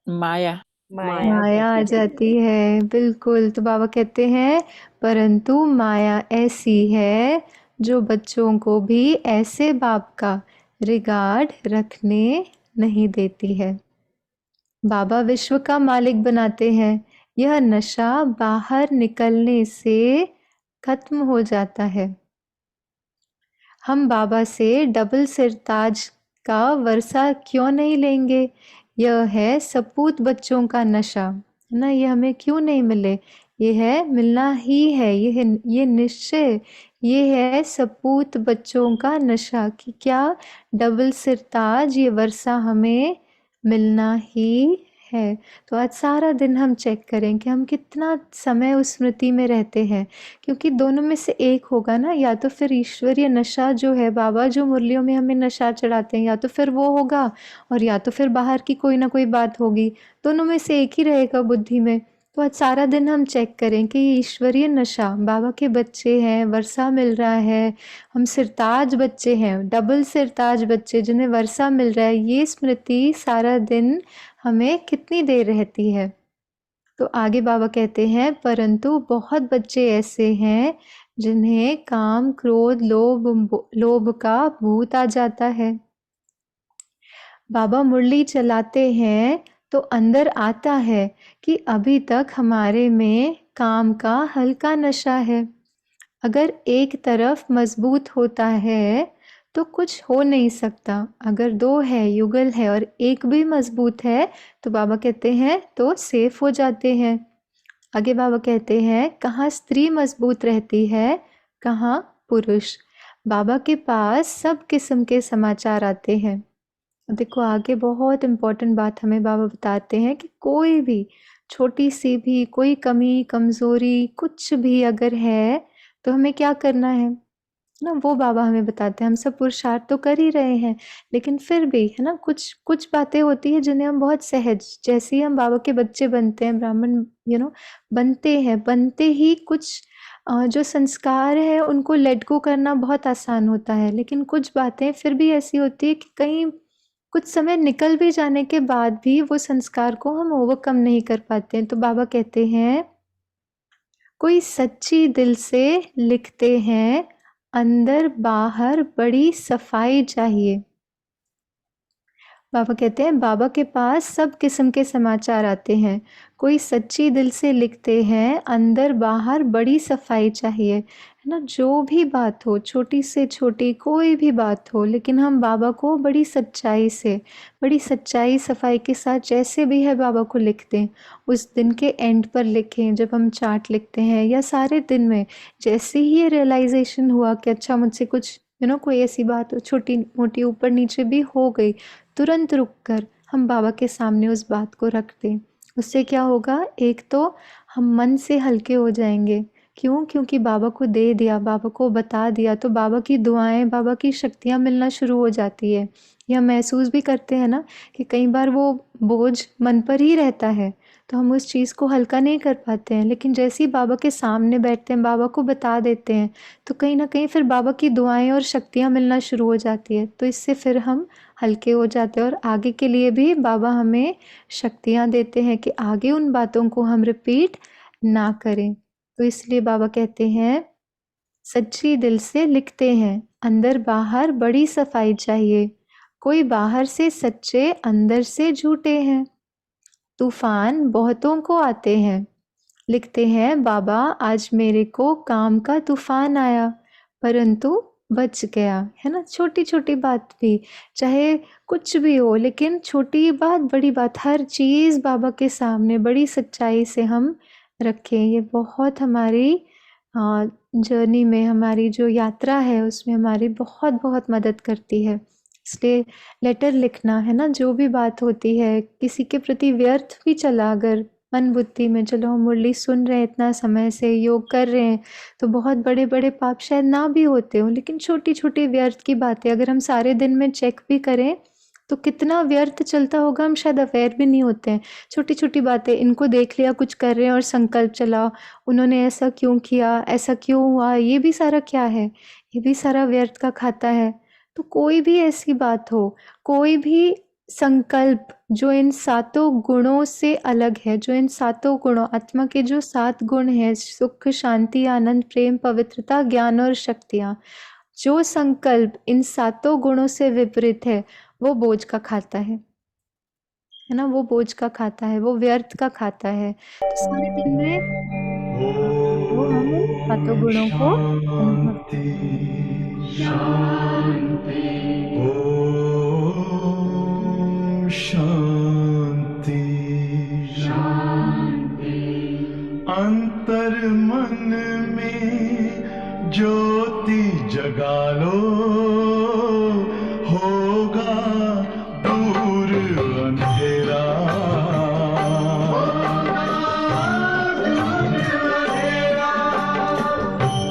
माया माया आ जाती है, बिल्कुल। तो बाबा कहते हैं परंतु माया ऐसी है जो बच्चों को भी ऐसे बाप का रिगार्ड रखने नहीं देती है। बाबा विश्व का मालिक बनाते हैं, यह नशा बाहर निकलने से खत्म हो जाता है। हम बाबा से डबल सिरताज का वर्षा क्यों नहीं लेंगे, यह है सपूत बच्चों का नशा, है ना, ये हमें क्यों नहीं मिले, ये है मिलना ही है, ये निश्चय, ये है सपूत बच्चों का नशा कि क्या डबल सिरताज ये वर्षा हमें मिलना ही है। तो आज सारा दिन हम चेक करें कि हम कितना समय उस स्मृति में रहते हैं, क्योंकि दोनों में से एक होगा ना, या तो फिर ईश्वरीय नशा जो है बाबा जो मुरलियों में हमें नशा चढ़ाते हैं, या तो फिर वो होगा और या तो फिर बाहर की कोई ना कोई बात होगी, दोनों में से एक ही रहेगा बुद्धि में। तो आज सारा दिन हम चेक करें कि ये ईश्वरीय नशा, बाबा के बच्चे हैं, वर्षा मिल रहा है, हम सिरताज बच्चे हैं, डबल सिरताज बच्चे जिन्हें वर्षा मिल रहा है, ये स्मृति सारा दिन हमें कितनी देर रहती है। तो आगे बाबा कहते हैं परंतु बहुत बच्चे ऐसे हैं जिन्हें काम क्रोध लोभ का भूत आ जाता है। बाबा मुरली चलाते हैं तो अंदर आता है कि अभी तक हमारे में काम का हल्का नशा है, अगर एक तरफ मजबूत होता है तो कुछ हो नहीं सकता, अगर दो है, युगल है और एक भी मजबूत है तो बाबा कहते हैं तो सेफ हो जाते हैं। आगे बाबा कहते हैं कहाँ स्त्री मजबूत रहती है, कहाँ पुरुष। बाबा के पास सब किस्म के समाचार आते हैं। देखो आगे बहुत इम्पोर्टेंट बात हमें बाबा बताते हैं कि कोई भी छोटी सी भी कोई कमी कमजोरी कुछ भी अगर है तो हमें क्या करना है ना, वो बाबा हमें बताते हैं। हम सब पुरुषार्थ तो कर ही रहे हैं, लेकिन फिर भी है ना कुछ बातें होती है जिन्हें हम बहुत सहज, जैसे ही हम बाबा के बच्चे बनते हैं, ब्राह्मण बनते हैं, बनते ही कुछ जो संस्कार है उनको लेट गो करना बहुत आसान होता है, लेकिन कुछ बातें फिर भी ऐसी होती है कि कहीं कुछ समय निकल भी जाने के बाद भी वो संस्कार को हम ओवरकम नहीं कर पाते हैं। तो बाबा कहते हैं कोई सच्ची दिल से लिखते हैं, अंदर बाहर बड़ी सफाई चाहिए। बाबा कहते हैं बाबा के पास सब किस्म के समाचार आते हैं, कोई सच्ची दिल से लिखते हैं, अंदर बाहर बड़ी सफाई चाहिए, है ना। जो भी बात हो, छोटी से छोटी कोई भी बात हो, लेकिन हम बाबा को बड़ी सच्चाई सफाई के साथ जैसे भी है बाबा को लिख दें। उस दिन के एंड पर लिखें, जब हम चार्ट लिखते हैं, या सारे दिन में जैसे ही ये रियलाइजेशन हुआ कि अच्छा मुझसे कुछ कोई ऐसी बात छोटी मोटी ऊपर नीचे भी हो गई, तुरंत रुक कर हम बाबा के सामने उस बात को रख दें। उससे क्या होगा, एक तो हम मन से हल्के हो जाएंगे। क्यों? क्योंकि बाबा को दे दिया, बाबा को बता दिया, तो बाबा की दुआएं, बाबा की शक्तियाँ मिलना शुरू हो जाती है। ये हम महसूस भी करते हैं ना कि कई बार वो बोझ मन पर ही रहता है, तो हम उस चीज़ को हल्का नहीं कर पाते हैं। लेकिन जैसे ही बाबा के सामने बैठते हैं, बाबा को बता देते हैं, तो कहीं ना कहीं फिर बाबा की दुआएं और शक्तियाँ मिलना शुरू हो जाती है। तो इससे फिर हम हल्के हो जाते हैं, और आगे के लिए भी बाबा हमें शक्तियाँ देते हैं कि आगे उन बातों को हम रिपीट ना करें। तो इसलिए बाबा कहते हैं सच्ची दिल से लिखते हैं, अंदर बाहर बड़ी सफाई चाहिए, कोई बाहर से सच्चे अंदर से झूठे हैं। तूफान बहुतों को आते हैं, लिखते हैं बाबा आज मेरे को काम का तूफान आया, परंतु बच गया, है ना। छोटी छोटी बात भी, चाहे कुछ भी हो, लेकिन छोटी बात बड़ी बात, हर चीज़ बाबा के सामने बड़ी सच्चाई से हम रखें। ये बहुत हमारी जर्नी में, हमारी जो यात्रा है उसमें हमारी बहुत बहुत मदद करती है। इसलिए लेटर लिखना, है ना, जो भी बात होती है किसी के प्रति व्यर्थ भी चला, अगर मन बुद्धि में, चलो हम मुरली सुन रहे हैं इतना समय से, योग कर रहे हैं, तो बहुत बड़े बड़े पाप शायद ना भी होते हो, लेकिन छोटी छोटी व्यर्थ की बातें अगर हम सारे दिन में चेक भी करें तो कितना व्यर्थ चलता होगा, हम शायद अवेयर भी नहीं होते हैं। छोटी छोटी बातें, इनको देख लिया कुछ कर रहे हैं और संकल्प चला, उन्होंने ऐसा क्यों किया, ऐसा क्यों हुआ, ये भी सारा क्या है, ये भी सारा व्यर्थ का खाता है। तो कोई भी ऐसी बात हो, कोई भी संकल्प जो इन सातों गुणों से अलग है, जो इन सातों गुणों, आत्मा के जो 7 गुण हैं, सुख, शांति, आनंद, प्रेम, पवित्रता, ज्ञान और शक्तियाँ, जो संकल्प इन सातों गुणों से विपरीत है, वो बोझ का खाता है ना, वो बोझ का खाता है, वो व्यर्थ का खाता है। तो सारे दिन में वो हम इन सातों गुणों को अनुभव शांति अंतर मन में ज्योति जगा लो, होगा दूर अंधेरा।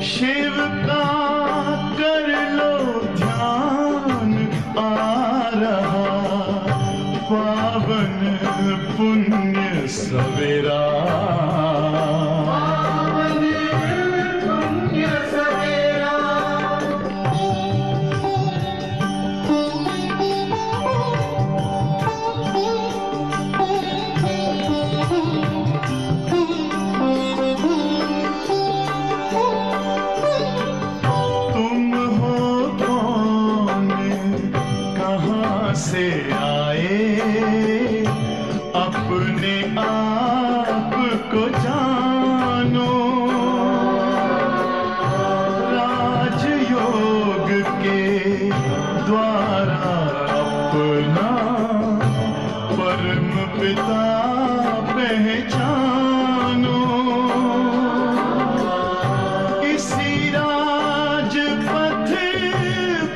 शिव का कर लो ध्यान, आ रहा पावन पुण्य सवेरा। तुम हो कौन, कहाँ से आए, अपने आप को जानो। राजयोग के द्वारा अपना परम पिता पहचानो। इसी राजपथ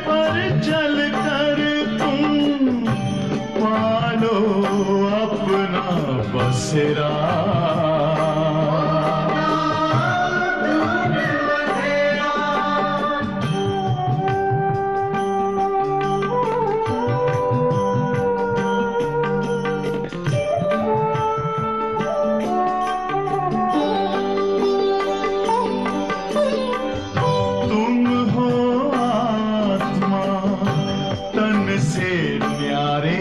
पर चलकर तुम पालो अपना बसेरा। तुम हो आत्मा तन से न्यारे,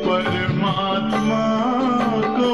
परमात्मा को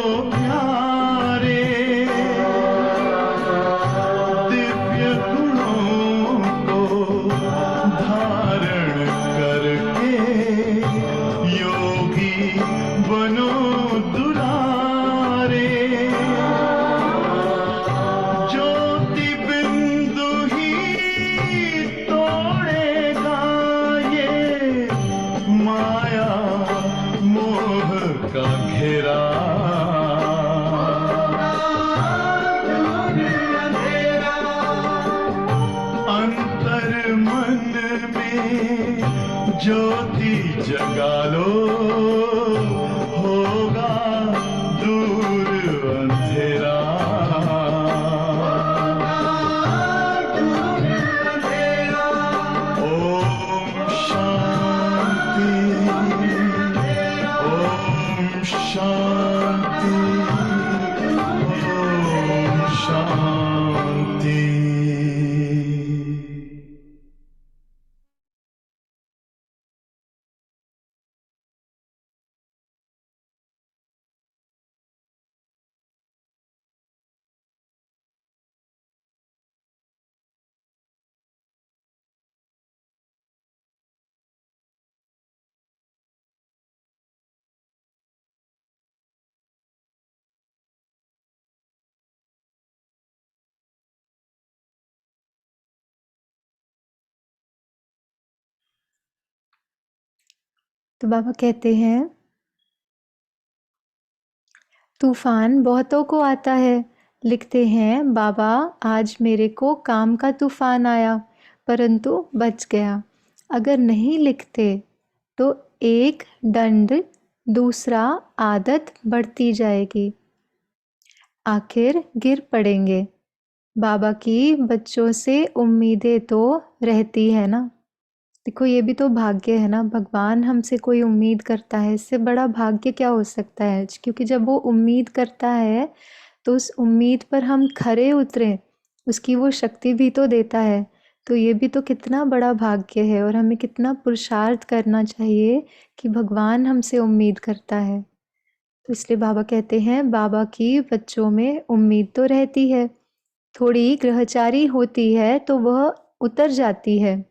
जगा लो, होगा दूर अंधेरा। ओम शांति, ओम शांति, ओम शांति। तो बाबा कहते हैं, तूफान बहुतों को आता है। लिखते हैं, बाबा आज मेरे को काम का तूफान आया परंतु बच गया। अगर नहीं लिखते तो एक दंड, दूसरा आदत बढ़ती जाएगी, आखिर गिर पड़ेंगे। बाबा की बच्चों से उम्मीदें तो रहती है ना। देखो ये भी तो भाग्य है ना, भगवान हमसे कोई उम्मीद करता है, इससे बड़ा भाग्य क्या हो सकता है। क्योंकि जब वो उम्मीद करता है तो उस उम्मीद पर हम खरे उतरे, उसकी वो शक्ति भी तो देता है। तो ये भी तो कितना बड़ा भाग्य है और हमें कितना पुरुषार्थ करना चाहिए कि भगवान हमसे उम्मीद करता है। तो इसलिए बाबा कहते हैं, बाबा की बच्चों में उम्मीद तो रहती है, थोड़ी ग्रहचारी होती है तो वह उतर जाती है।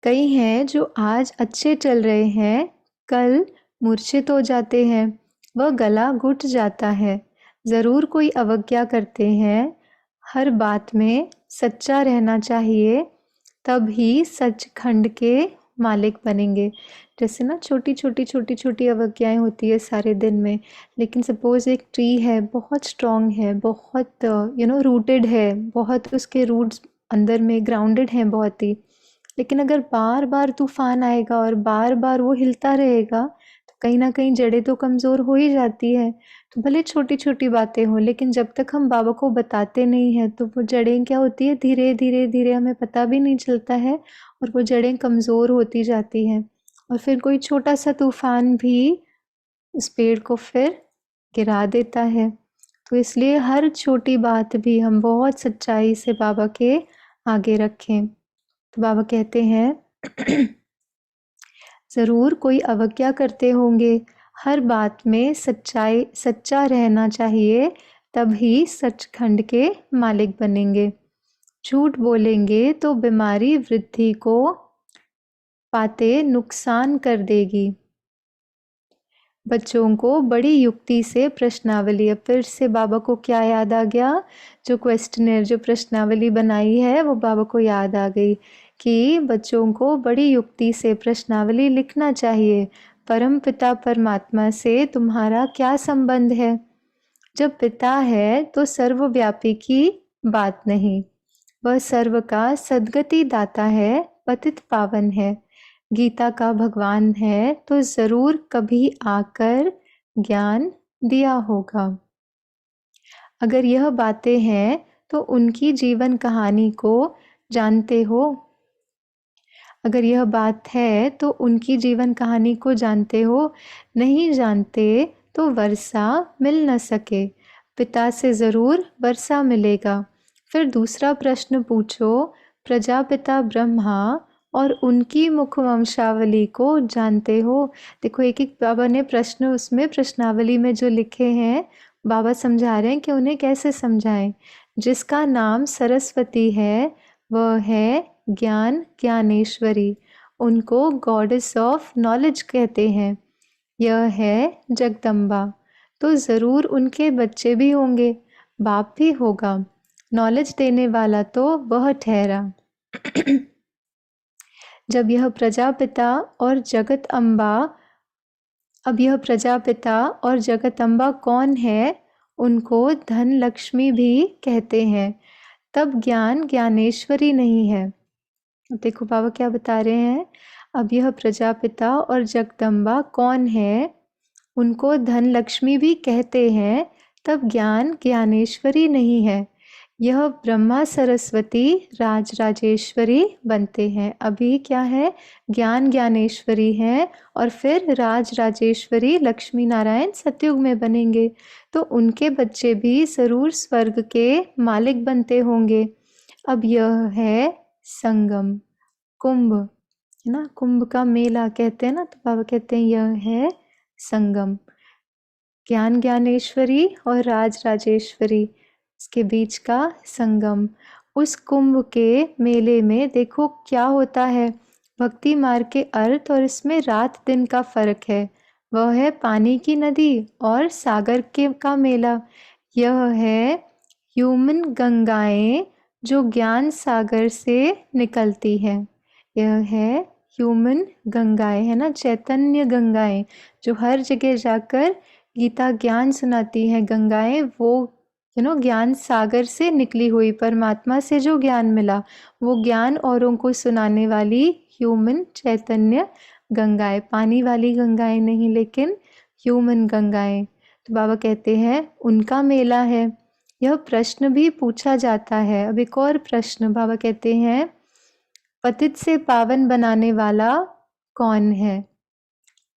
कई हैं जो आज अच्छे चल रहे हैं, कल मूर्छित हो जाते हैं, वह गला घुट जाता है। ज़रूर कोई अवज्ञा करते हैं। हर बात में सच्चा रहना चाहिए, तब ही सचखंड के मालिक बनेंगे। जैसे ना छोटी छोटी अवज्ञाएं होती है सारे दिन में, लेकिन सपोज एक ट्री है, बहुत स्ट्रॉन्ग है, बहुत रूटेड है, बहुत उसके रूट्स अंदर में ग्राउंडेड हैं बहुत ही। लेकिन अगर बार बार तूफान आएगा और बार बार वो हिलता रहेगा तो कहीं ना कहीं जड़ें तो कमज़ोर हो ही जाती है। तो भले छोटी छोटी बातें हों, लेकिन जब तक हम बाबा को बताते नहीं हैं तो वो जड़ें क्या होती है, धीरे धीरे धीरे हमें पता भी नहीं चलता है और वो जड़ें कमज़ोर होती जाती हैं। और फिर कोई छोटा सा तूफान भी उस पेड़ को फिर गिरा देता है। तो इसलिए हर छोटी बात भी हम बहुत सच्चाई से बाबा के आगे रखें। तो बाबा कहते हैं, ज़रूर कोई अवज्ञा करते होंगे, हर बात में सच्चा रहना चाहिए, तभी सचखंड के मालिक बनेंगे। झूठ बोलेंगे तो बीमारी वृद्धि को पाते नुकसान कर देगी। बच्चों को बड़ी युक्ति से प्रश्नावली, अब फिर से बाबा को क्या याद आ गया, जो क्वेश्चनर जो प्रश्नावली बनाई है वो बाबा को याद आ गई कि बच्चों को बड़ी युक्ति से प्रश्नावली लिखना चाहिए। परम पिता परमात्मा से तुम्हारा क्या संबंध है? जब पिता है तो सर्वव्यापी की बात नहीं, वह सर्व का सद्गति दाता है, पतित पावन है, गीता का भगवान है, तो ज़रूर कभी आकर ज्ञान दिया होगा। अगर यह बातें हैं तो उनकी जीवन कहानी को जानते हो? अगर यह बात है तो उनकी जीवन कहानी को जानते हो? नहीं जानते तो वर्षा मिल न सके, पिता से ज़रूर वर्षा मिलेगा। फिर दूसरा प्रश्न पूछो, प्रजापिता ब्रह्मा और उनकी मुख वंशावली को जानते हो? देखो एक एक बाबा ने प्रश्न उसमें प्रश्नावली में जो लिखे हैं, बाबा समझा रहे हैं कि उन्हें कैसे समझाएं। जिसका नाम सरस्वती है वह है ज्ञान ज्ञानेश्वरी, उनको गॉडेस ऑफ नॉलेज कहते हैं। यह है जगदम्बा, तो ज़रूर उनके बच्चे भी होंगे, बाप भी होगा। नॉलेज देने वाला तो वह ठहरा। जब यह प्रजापिता और जगत अम्बा, अब यह प्रजापिता और जगत अम्बा कौन है? उनको धन लक्ष्मी भी कहते हैं। तब ज्ञान ज्ञानेश्वरी नहीं है। अब देखो बाबा क्या बता रहे हैं। अब यह प्रजापिता और जगदम्बा कौन है? उनको धन लक्ष्मी भी कहते हैं, तब ज्ञान ज्ञानेश्वरी नहीं है। यह ब्रह्मा सरस्वती राजराजेश्वरी बनते हैं। अभी क्या है? ज्ञान ज्ञानेश्वरी है और फिर राजराजेश्वरी लक्ष्मी नारायण सतयुग में बनेंगे, तो उनके बच्चे भी जरूर स्वर्ग के मालिक बनते होंगे। अब यह है संगम, कुंभ, है ना, कुंभ का मेला कहते हैं ना, तो बाबा कहते हैं यह है संगम। ज्ञान ज्ञानेश्वरी और राज राजेश्वरी, इसके बीच का संगम। उस कुंभ के मेले में देखो क्या होता है। भक्ति मार्ग के अर्थ और इसमें रात दिन का फर्क है। वह है पानी की नदी और सागर के का मेला। यह है ह्यूमन गंगाएं जो ज्ञान सागर से निकलती है। यह है ह्यूमन गंगाएं, है ना, चैतन्य गंगाएं जो हर जगह जाकर गीता ज्ञान सुनाती है। गंगाएं वो ज्ञान सागर से निकली हुई, परमात्मा से जो ज्ञान मिला वो ज्ञान औरों को सुनाने वाली ह्यूमन चैतन्य गंगाएं, पानी वाली गंगाएं नहीं, लेकिन ह्यूमन गंगाएं। तो बाबा कहते हैं उनका मेला है। यह प्रश्न भी पूछा जाता है। अब एक और प्रश्न बाबा कहते हैं, पतित से पावन बनाने वाला कौन है?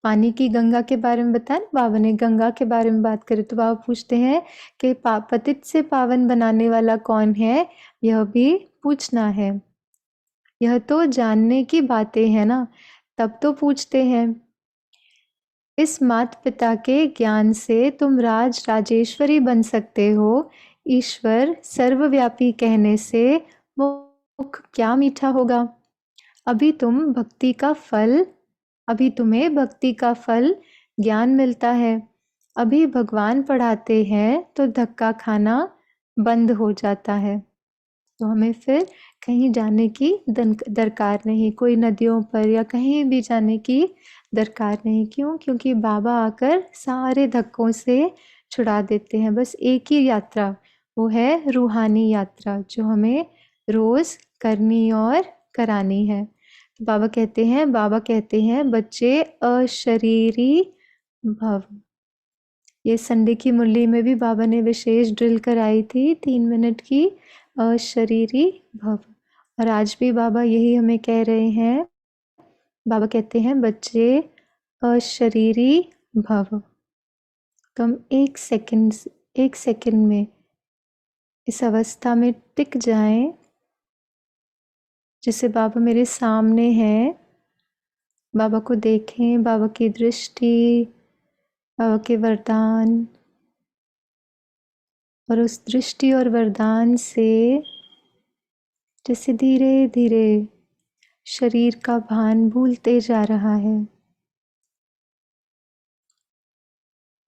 पानी की गंगा के बारे में बताया ना बाबा ने, गंगा के बारे में बात करें तो बाबा पूछते हैं कि पतित से पावन बनाने वाला कौन है, यह भी पूछना है। यह तो जानने की बातें हैं ना, तब तो पूछते हैं। इस माता पिता के ज्ञान से तुम राज राजेश्वरी बन सकते हो। ईश्वर सर्वव्यापी कहने से मुख क्या मीठा होगा। अभी तुम्हें भक्ति का फल ज्ञान मिलता है। अभी भगवान पढ़ाते हैं तो धक्का खाना बंद हो जाता है, तो हमें फिर कहीं जाने की दरकार नहीं, कोई नदियों पर या कहीं भी जाने की दरकार नहीं। क्यों? क्योंकि बाबा आकर सारे धक्कों से छुड़ा देते हैं। बस एक ही यात्रा, वो है रूहानी यात्रा, जो हमें रोज करनी और करानी है। बाबा कहते हैं बच्चे अशरीरी भव। ये संडे की मुरली में भी बाबा ने विशेष ड्रिल कराई थी 3 मिनट की, अशरीरी भव। और आज भी बाबा यही हमें कह रहे हैं। बाबा कहते हैं बच्चे अशरीरी भव। तो हम एक सेकंड में इस अवस्था में टिक जाएं, जिसे बाबा मेरे सामने हैं। बाबा को देखें, बाबा की दृष्टि, बाबा के वरदान, और उस दृष्टि और वरदान से जैसे धीरे धीरे शरीर का भान भूलते जा रहा है।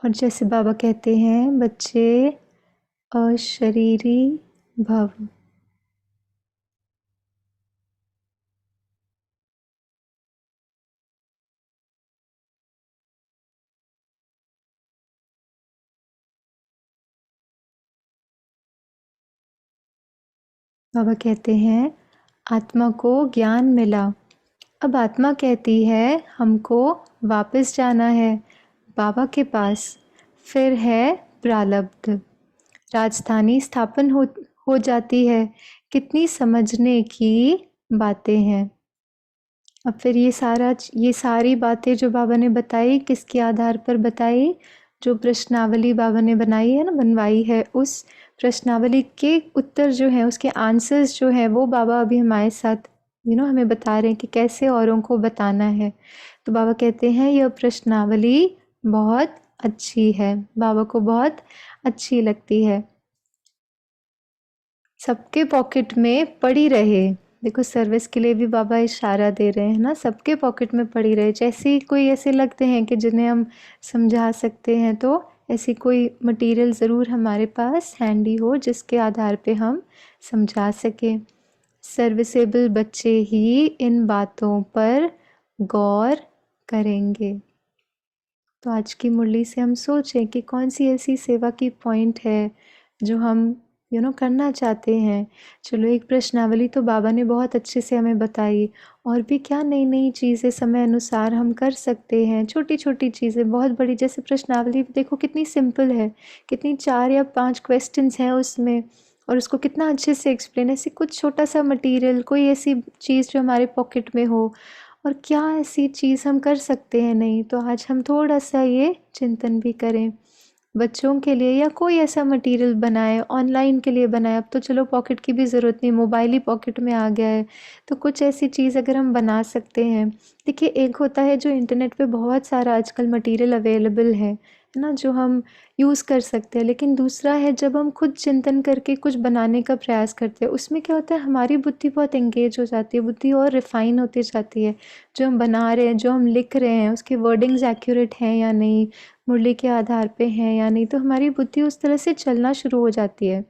और जैसे बाबा कहते हैं बच्चे अशरीरी भव। बाबा कहते हैं आत्मा को ज्ञान मिला। अब आत्मा कहती है हमको वापस जाना है बाबा के पास। फिर है प्रारब्ध, राजधानी स्थापन हो जाती है। कितनी समझने की बातें हैं। अब फिर ये सारी बातें जो बाबा ने बताई, किसके आधार पर बताई? जो प्रश्नावली बाबा ने बनाई है ना, बनवाई है, उस प्रश्नावली के उत्तर जो हैं, उसके आंसर्स जो हैं, वो बाबा अभी हमारे साथ हमें बता रहे हैं कि कैसे औरों को बताना है। तो बाबा कहते हैं यह प्रश्नावली बहुत अच्छी है, बाबा को बहुत अच्छी लगती है, सबके पॉकेट में पड़ी रहे। देखो सर्विस के लिए भी बाबा इशारा दे रहे हैं ना, सबके पॉकेट में पड़ी रहे। जैसे कोई ऐसे लगते हैं कि जिन्हें हम समझा सकते हैं, तो ऐसी कोई मटेरियल ज़रूर हमारे पास हैंडी हो जिसके आधार पे हम समझा सकें। सर्विसेबल बच्चे ही इन बातों पर गौर करेंगे। तो आज की मुरली से हम सोचें कि कौन सी ऐसी सेवा की पॉइंट है जो हम करना चाहते हैं। चलो एक प्रश्नावली तो बाबा ने बहुत अच्छे से हमें बताई, और भी क्या नई-नई चीज़ें समय अनुसार हम कर सकते हैं, छोटी-छोटी चीज़ें, बहुत बड़ी, जैसे प्रश्नावली देखो कितनी सिंपल है, कितनी 4 या 5 क्वेश्चंस हैं उसमें, और उसको कितना अच्छे से एक्सप्लेन, ऐसे कुछ छोटा-सा मटीरियल, कोई ऐसी चीज़ जो हमारे पॉकेट में हो, और क्या ऐसी चीज़ हम कर सकते हैं नहीं, तो आज हम थोड़ा-सा ये चिंतन भी करें। बच्चों के लिए या कोई ऐसा मटेरियल बनाए, ऑनलाइन के लिए बनाए, अब तो चलो पॉकेट की भी ज़रूरत नहीं, मोबाइल ही पॉकेट में आ गया है, तो कुछ ऐसी चीज़ अगर हम बना सकते हैं। देखिए एक होता है जो इंटरनेट पे बहुत सारा आजकल मटेरियल अवेलेबल है ना, जो हम यूज़ कर सकते हैं, लेकिन दूसरा है जब हम खुद चिंतन करके कुछ बनाने का प्रयास करते हैं, उसमें क्या होता है हमारी बुद्धि बहुत एंगेज हो जाती है, बुद्धि और रिफ़ाइन होती जाती है। जो हम बना रहे हैं, जो हम लिख रहे हैं, उसके वर्डिंग्स एक्यूरेट हैं या नहीं, मुरली के आधार पे हैं या नहीं, तो हमारी बुद्धि उस तरह से चलना शुरू हो जाती है।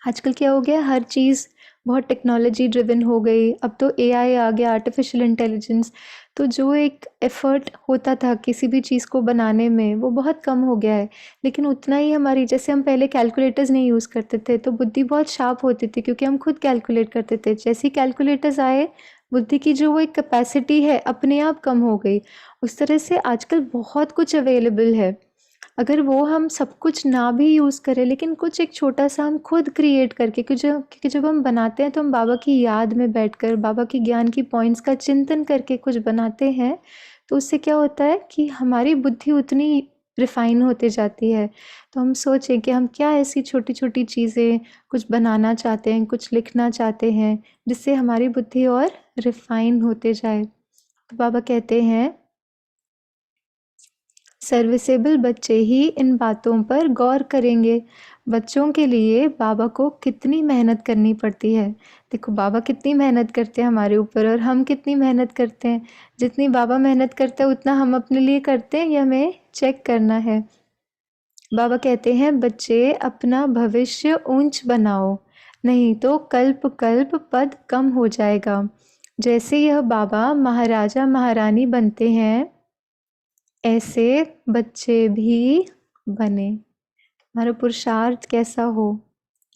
आजकल क्या हो गया, हर चीज़ बहुत टेक्नोलॉजी ड्रिवन हो गई, अब तो एआई आ गया, आर्टिफिशियल इंटेलिजेंस, तो जो एक एफ़र्ट होता था किसी भी चीज़ को बनाने में, वो बहुत कम हो गया है। लेकिन उतना ही हमारी, जैसे हम पहले कैलकुलेटर्स नहीं यूज़ करते थे, तो बुद्धि बहुत शार्प होती थी क्योंकि हम खुद कैलकुलेट करते थे। जैसे ही कैलकुलेटर्स आए, बुद्धि की जो वो एक कैपेसिटी है अपने आप कम हो गई। उस तरह से आजकल बहुत कुछ अवेलेबल है, अगर वो हम सब कुछ ना भी यूज़ करें, लेकिन कुछ एक छोटा-सा हम खुद क्रिएट करके, क्योंकि जब हम बनाते हैं तो हम बाबा की याद में बैठकर, बाबा की ज्ञान की पॉइंट्स का चिंतन करके कुछ बनाते हैं, तो उससे क्या होता है कि हमारी बुद्धि उतनी रिफ़ाइन होते जाती है। तो हम सोचें कि हम क्या ऐसी छोटी-छोटी चीज़ें कुछ बनाना चाहते हैं, कुछ लिखना चाहते हैं, जिससे हमारी बुद्धि और रिफ़ाइन होते जाए। तो बाबा कहते हैं, सर्विसेबल बच्चे ही इन बातों पर गौर करेंगे। बच्चों के लिए बाबा को कितनी मेहनत करनी पड़ती है। देखो बाबा कितनी मेहनत करते हैं हमारे ऊपर, और हम कितनी मेहनत करते हैं। जितनी बाबा मेहनत करते हैं उतना हम अपने लिए करते हैं, ये हमें चेक करना है। बाबा कहते हैं, बच्चे अपना भविष्य ऊंच बनाओ, नहीं तो कल्प कल्प पद कम हो जाएगा। जैसे यह बाबा महाराजा महारानी बनते हैं, ऐसे बच्चे भी बने। हमारा पुरुषार्थ कैसा हो,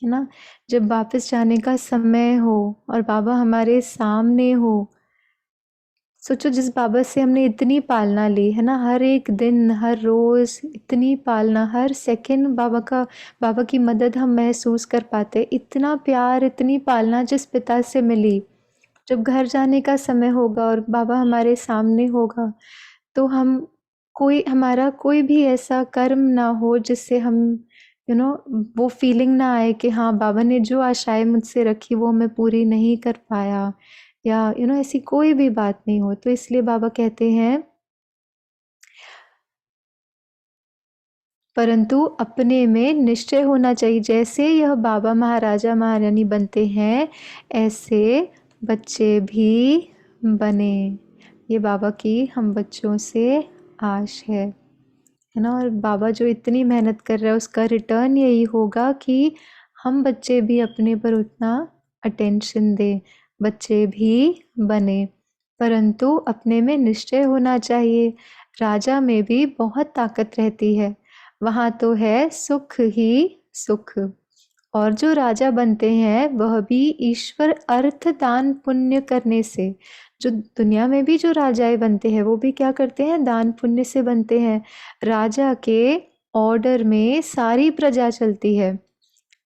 है ना, जब वापस जाने का समय हो और बाबा हमारे सामने हो, सोचो जिस बाबा से हमने इतनी पालना ली है ना, हर एक दिन हर रोज़ इतनी पालना, हर सेकंड बाबा की मदद हम महसूस कर पाते, इतना प्यार इतनी पालना जिस पिता से मिली। जब घर जाने का समय होगा और बाबा हमारे सामने होगा, तो हमारा कोई भी ऐसा कर्म ना हो जिससे हम वो फीलिंग ना आए कि हाँ बाबा ने जो आशाएं मुझसे रखी वो मैं पूरी नहीं कर पाया, या ऐसी कोई भी बात नहीं हो। तो इसलिए बाबा कहते हैं, परंतु अपने में निश्चय होना चाहिए। जैसे यह बाबा महाराजा महारानी बनते हैं, ऐसे बच्चे भी बने। ये बाबा की हम बच्चों से आश है ना। और बाबा जो इतनी मेहनत कर रहा है उसका रिटर्न यही होगा कि हम बच्चे भी अपने पर उतना अटेंशन दें, बच्चे भी बने, परंतु अपने में निश्चय होना चाहिए। राजा में भी बहुत ताकत रहती है, वहाँ तो है सुख ही सुख। और जो राजा बनते हैं वह भी ईश्वर अर्थ दान पुण्य करने से, जो दुनिया में भी जो राजाएं बनते हैं वो भी क्या करते हैं, दान पुण्य से बनते हैं। राजा के ऑर्डर में सारी प्रजा चलती है।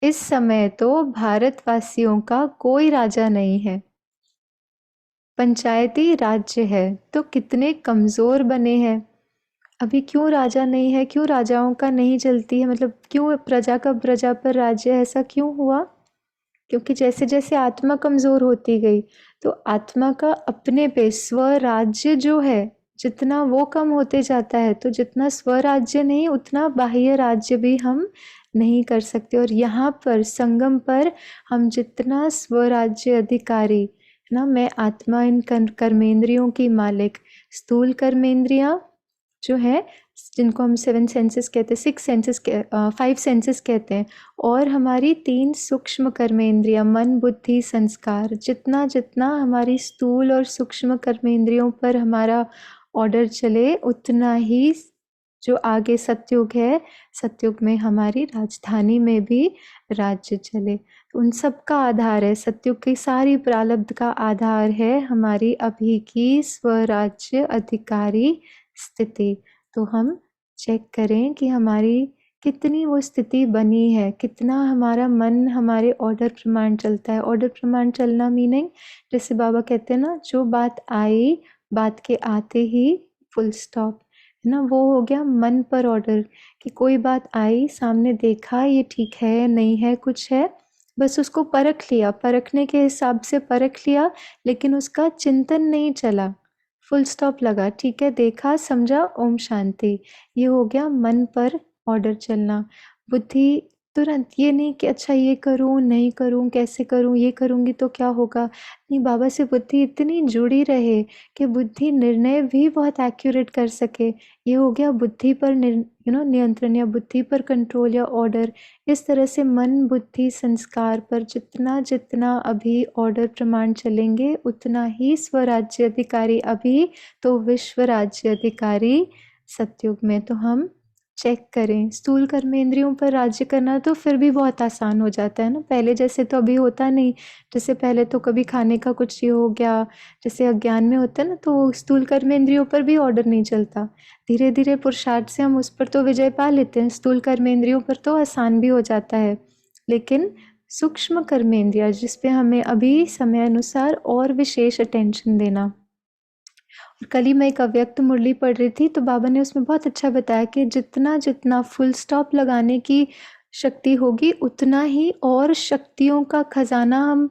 इस समय तो भारतवासियों का कोई राजा नहीं है, पंचायती राज्य है, तो कितने कमजोर बने हैं। अभी क्यों राजा नहीं है, क्यों राजाओं का नहीं चलती है, मतलब क्यों प्रजा का प्रजा पर राज्य, ऐसा क्यों हुआ? क्योंकि जैसे जैसे आत्मा कमजोर होती गई, तो आत्मा का अपने पे स्वराज्य जो है, जितना वो कम होते जाता है, तो जितना स्वराज्य नहीं उतना बाह्य राज्य भी हम नहीं कर सकते। और यहाँ पर संगम पर हम जितना स्वराज्य अधिकारी ना, मैं आत्मा इन कर्मेंद्रियों की मालिक, स्थूल कर्मेंद्रियां जो है जिनको हम 7 सेंसेस कहते हैं, 6 सेंसेस 5 सेंसेस कहते हैं, और हमारी 3 सूक्ष्म कर्मेंद्रियां मन बुद्धि संस्कार, जितना जितना हमारी स्थूल और सूक्ष्म कर्मेंद्रियों पर हमारा ऑर्डर चले, उतना ही जो आगे सतयुग है, सतयुग में हमारी राजधानी में भी राज्य चले। तो उन सब का आधार है, सतयुग की सारी प्रारब्ध का आधार है हमारी अभी की स्वराज्य अधिकारी स्थिति। तो हम चेक करें कि हमारी कितनी वो स्थिति बनी है, कितना हमारा मन हमारे ऑर्डर प्रमाण चलता है। ऑर्डर प्रमाण चलना मीनिंग, जैसे बाबा कहते हैं ना, जो बात आई, बात के आते ही फुल स्टॉप, है ना, वो हो गया मन पर ऑर्डर। कि कोई बात आई, सामने देखा, ये ठीक है नहीं है, कुछ है, बस उसको परख लिया, परखने के हिसाब से परख लिया, लेकिन उसका चिंतन नहीं चला, फुल स्टॉप लगा, ठीक है, देखा, समझा, ओम शांति। ये हो गया मन पर ऑर्डर चलना। बुद्धि तुरंत ये नहीं कि अच्छा ये करूँ, नहीं करूँ, कैसे करूँ, ये करूँगी तो क्या होगा। नहीं, बाबा से बुद्धि इतनी जुड़ी रहे कि बुद्धि निर्णय भी बहुत एक्यूरेट कर सके। ये हो गया बुद्धि पर नियंत्रण, या बुद्धि पर कंट्रोल या ऑर्डर। इस तरह से मन, बुद्धि, संस्कार पर जितना जितना अभी ऑर्डर प्रमाण चलेंगे, उतना ही स्वराज्य अधिकारी अभी, तो विश्व राज्य अधिकारी सतयुग में। तो हम चेक करें, स्थूल कर्मेंद्रियों पर राज्य करना तो फिर भी बहुत आसान हो जाता है ना, पहले जैसे तो अभी होता नहीं। जैसे पहले तो कभी खाने का कुछ ये हो गया, जैसे अज्ञान में होता है ना, तो स्थूल कर्मेंद्रियों पर भी ऑर्डर नहीं चलता। धीरे धीरे पुरुषार्थ से हम उस पर तो विजय पा लेते हैं, स्थूल कर्मेंद्रियों पर तो आसान भी हो जाता है। लेकिन सूक्ष्म कर्मेंद्रिया, जिस पे हमें अभी समय अनुसार और विशेष अटेंशन देना। कल ही मैं एक अव्यक्त मुरली पढ़ रही थी, तो बाबा ने उसमें बहुत अच्छा बताया कि जितना जितना फुल स्टॉप लगाने की शक्ति होगी, उतना ही और शक्तियों का खजाना हम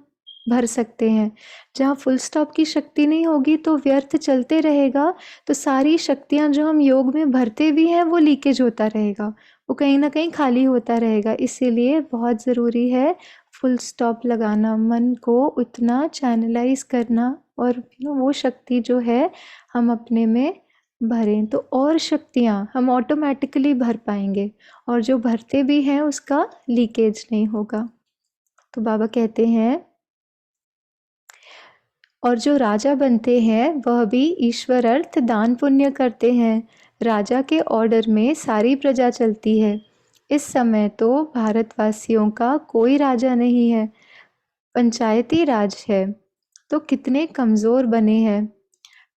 भर सकते हैं। जहाँ फुल स्टॉप की शक्ति नहीं होगी तो व्यर्थ चलते रहेगा, तो सारी शक्तियाँ जो हम योग में भरते भी हैं वो लीकेज होता रहेगा, वो कहीं ना कहीं खाली होता रहेगा। इसीलिए बहुत ज़रूरी है फुल स्टॉप लगाना, मन को उतना चैनलाइज करना, और वो शक्ति जो है हम अपने में भरें, तो और शक्तियाँ हम ऑटोमेटिकली भर पाएंगे, और जो भरते भी हैं उसका लीकेज नहीं होगा। तो बाबा कहते हैं, और जो राजा बनते हैं वह भी ईश्वर अर्थ दान पुण्य करते हैं। राजा के ऑर्डर में सारी प्रजा चलती है। इस समय तो भारतवासियों का कोई राजा नहीं है, पंचायती राज है। तो कितने कमज़ोर बने हैं।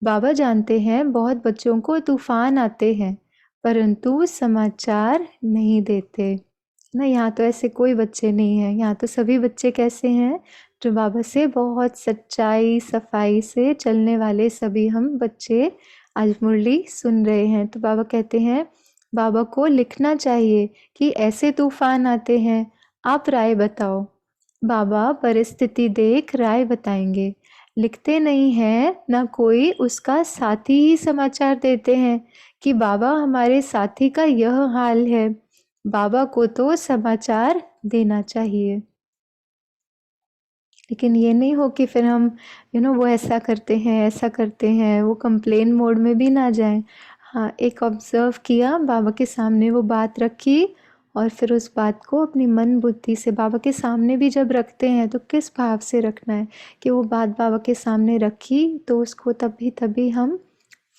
बाबा जानते हैं बहुत बच्चों को तूफान आते हैं, परंतु समाचार नहीं देते ना। यहाँ तो ऐसे कोई बच्चे नहीं हैं, यहाँ तो सभी बच्चे कैसे हैं, जो बाबा से बहुत सच्चाई सफाई से चलने वाले सभी हम बच्चे आज मुरली सुन रहे हैं। तो बाबा कहते हैं, बाबा को लिखना चाहिए कि ऐसे तूफान आते हैं, आप राय बताओ। बाबा परिस्थिति देख राय बताएंगे। लिखते नहीं हैं ना कोई, उसका साथी ही समाचार देते हैं कि बाबा हमारे साथी का यह हाल है। बाबा को तो समाचार देना चाहिए, लेकिन ये नहीं हो कि फिर हम वो ऐसा करते हैं, ऐसा करते हैं, वो कंप्लेन मोड में भी ना जाएं। हाँ, एक ऑब्जर्व किया, बाबा के सामने वो बात रखी, और फिर उस बात को अपनी मन बुद्धि से बाबा के सामने भी जब रखते हैं तो किस भाव से रखना है कि वो बात बाबा के सामने रखी तो उसको तभी हम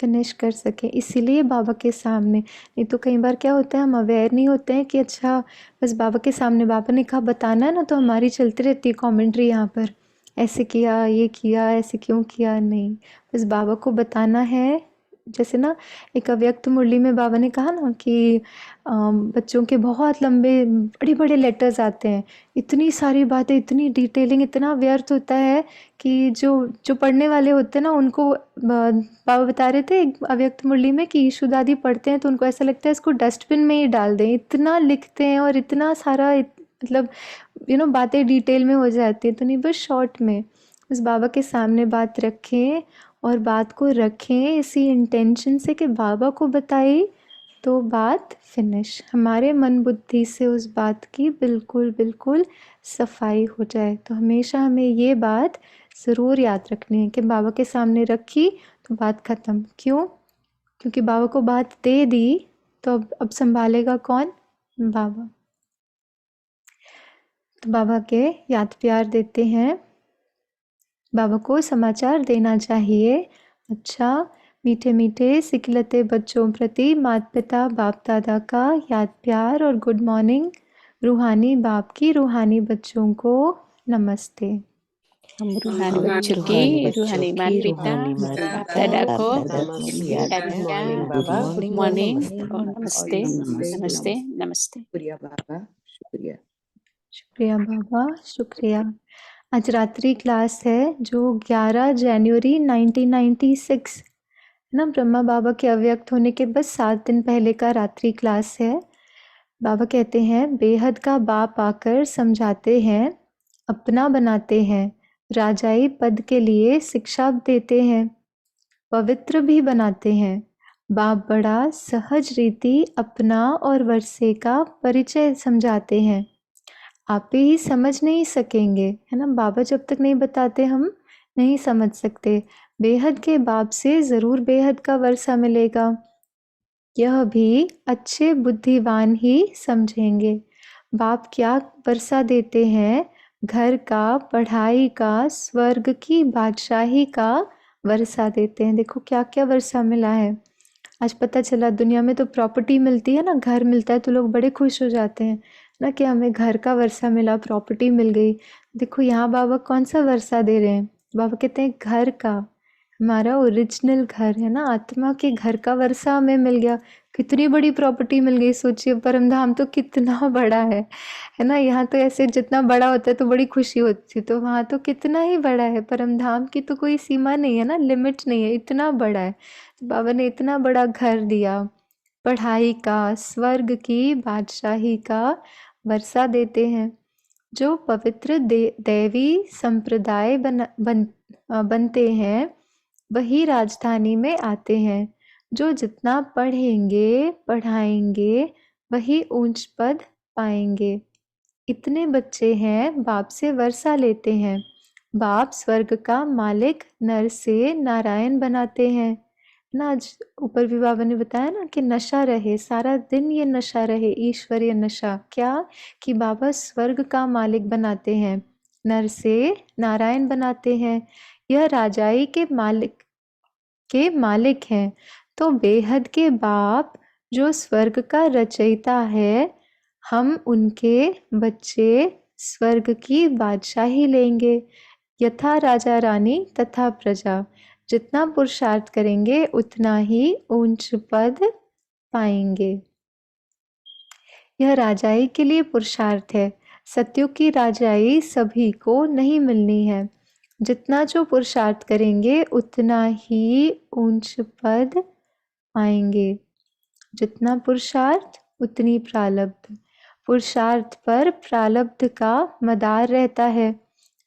फिनिश कर सकें। इसीलिए बाबा के सामने, नहीं तो कई बार क्या होता है, हम अवेयर नहीं होते हैं कि अच्छा बस बाबा के सामने बाबा ने कहा बताना है ना, तो हमारी चलती रहती है कमेंट्री यहाँ पर, ऐसे किया, ये किया, ऐसे क्यों किया। नहीं, बस बाबा को बताना है। जैसे ना एक अव्यक्त मुरली में बाबा ने कहा ना कि बच्चों के बहुत लंबे बड़े बड़े लेटर्स आते हैं, इतनी सारी बातें, इतनी डिटेलिंग, इतना व्यर्थ होता है कि जो पढ़ने वाले होते हैं ना उनको बाबा बता रहे थे अव्यक्त मुरली में कि ईशु दादी पढ़ते हैं तो उनको ऐसा लगता है इसको डस्टबिन में ही डाल दें, इतना लिखते हैं और इतना सारा मतलब बातें डिटेल में हो जाती है। तो नहीं, बस शॉर्ट में बस बाबा के सामने बात रखें, और बात को रखें इसी इंटेंशन से कि बाबा को बताई तो बात फिनिश, हमारे मन बुद्धि से उस बात की बिल्कुल बिल्कुल सफाई हो जाए। तो हमेशा हमें ये बात ज़रूर याद रखनी है कि बाबा के सामने रखी तो बात ख़त्म। क्यों? क्योंकि बाबा को बात दे दी तो अब संभालेगा कौन? बाबा। तो बाबा के याद प्यार देते हैं, बाबा को समाचार देना चाहिए। अच्छा, मीठे मीठे सिखलते बच्चों प्रति माता पिता बाप दादा का याद प्यार और गुड मॉर्निंग। रूहानी बाप की रूहानी बच्चों को नमस्ते। हम रूहानी बच्चों की रूहानी माता पिता बाप दादा को नमस्ते, याद गुड प्यार, मॉर्निंग बाबा। गुड मॉर्निंग और नमस्ते नमस्ते नमस्ते। शुक्रिया बाबा, शुक्रिया। शुक्रिया बाबा, शुक्रिया। आज रात्रि क्लास है जो 11 जनवरी 1996 है ना, ब्रह्मा बाबा के अव्यक्त होने के बस 7 दिन पहले का रात्रि क्लास है। बाबा कहते हैं बेहद का बाप आकर समझाते हैं, अपना बनाते हैं, राजाई पद के लिए शिक्षा देते हैं, पवित्र भी बनाते हैं। बाप बड़ा सहज रीति अपना और वर्षे का परिचय समझाते हैं। आप ही समझ नहीं सकेंगे, है ना, बाबा जब तक नहीं बताते हम नहीं समझ सकते। बेहद के बाप से जरूर बेहद का वर्षा मिलेगा, यह भी अच्छे बुद्धिवान ही समझेंगे। बाप क्या वर्षा देते हैं, घर का, पढ़ाई का, स्वर्ग की बादशाही का वर्षा देते हैं। देखो क्या क्या वर्षा मिला है। आज पता चला दुनिया में तो प्रॉपर्टी मिलती है ना, घर मिलता है तो लोग बड़े खुश हो जाते हैं ना कि हमें घर का वर्षा मिला, प्रॉपर्टी मिल गई। देखो यहाँ बाबा कौन सा वर्षा दे रहे हैं, बाबा कहते हैं घर का, हमारा ओरिजिनल घर है ना, आत्मा के घर का वर्षा हमें मिल गया। कितनी बड़ी प्रॉपर्टी मिल गई, सोचिए परमधाम तो कितना बड़ा है ना। यहाँ तो ऐसे जितना बड़ा होता है तो बड़ी खुशी होती है, तो वहाँ तो कितना ही बड़ा है। परमधाम की तो कोई सीमा नहीं है ना, लिमिट नहीं है, इतना बड़ा है। तो बाबा ने इतना बड़ा घर दिया, पढ़ाई का, स्वर्ग की बादशाही का वर्षा देते हैं। जो पवित्र दैवी संप्रदाय बनते हैं वही राजधानी में आते हैं। जो जितना पढ़ेंगे पढ़ाएंगे वही ऊंच पद पाएंगे। इतने बच्चे हैं बाप से वर्षा लेते हैं। बाप स्वर्ग का मालिक नर से नारायण बनाते हैं ना। आज ऊपर भी बाबा ने बताया ना कि नशा रहे, सारा दिन ये नशा रहे, ईश्वरीय नशा। क्या कि बाबा स्वर्ग का मालिक बनाते हैं, नर से नारायण बनाते हैं। यह राजाई के मालिक हैं। तो बेहद के बाप जो स्वर्ग का रचयिता है, हम उनके बच्चे स्वर्ग की बादशाही लेंगे। यथा राजा रानी तथा प्रजा, जितना पुरुषार्थ करेंगे उतना ही ऊंच पद पाएंगे। यह राजाई के लिए पुरुषार्थ है। सत्युग की राजाई सभी को नहीं मिलनी है। जितना जो पुरुषार्थ करेंगे उतना ही ऊंच पद पाएंगे। जितना पुरुषार्थ उतनी प्रारब्ध। पुरुषार्थ पर प्रारब्ध का मदार रहता है।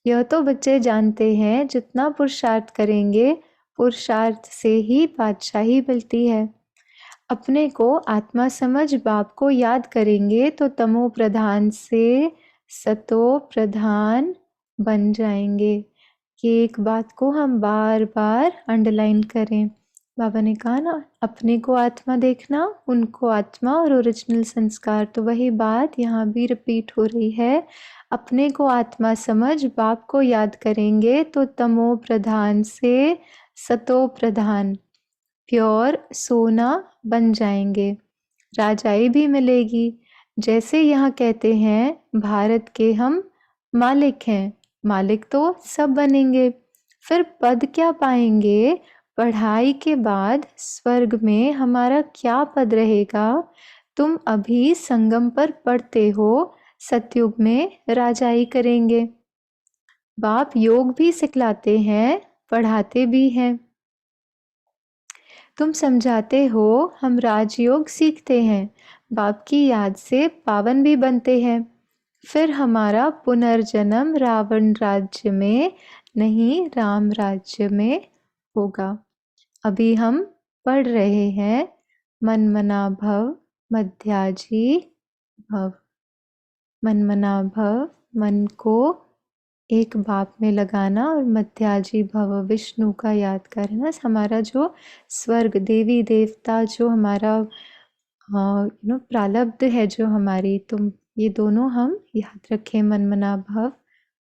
यह तो बच्चे जानते हैं, जितना पुरुषार्थ करेंगे पुरुषार्थ से ही बादशाही मिलती है। अपने को आत्मा समझ बाप को याद करेंगे तो तमो प्रधान से सतो प्रधान बन जाएंगे। ये एक बात को हम बार बार अंडरलाइन करें। बाबा ने कहा ना, अपने को आत्मा देखना, उनको आत्मा और ओरिजिनल संस्कार, तो वही बात यहाँ भी रिपीट हो रही है। अपने को आत्मा समझ बाप को याद करेंगे तो तमो प्रधान से सतो प्रधान, प्योर सोना बन जाएंगे। राजाई भी मिलेगी। जैसे यहाँ कहते हैं भारत के हम मालिक हैं, मालिक तो सब बनेंगे। फिर पद क्या पाएंगे? पढ़ाई के बाद स्वर्ग में हमारा क्या पद रहेगा? तुम अभी संगम पर पढ़ते हो, सतयुग में राजाई करेंगे। बाप योग भी सिखलाते हैं, पढ़ाते भी हैं। तुम समझाते हो, हम राजयोग सीखते हैं। बाप की याद से पावन भी बनते हैं। फिर हमारा पुनर्जन्म रावण राज्य में नहीं, राम राज्य में होगा। अभी हम पढ़ रहे हैं मनमना भव मध्याजी भव। मनमना भव, मन को एक बाप में लगाना, और मध्याजी भव, विष्णु का याद करना। हमारा जो स्वर्ग, देवी देवता, जो हमारा प्रारब्ध है, जो हमारी, तुम ये दोनों हम याद रखें। मनमना भव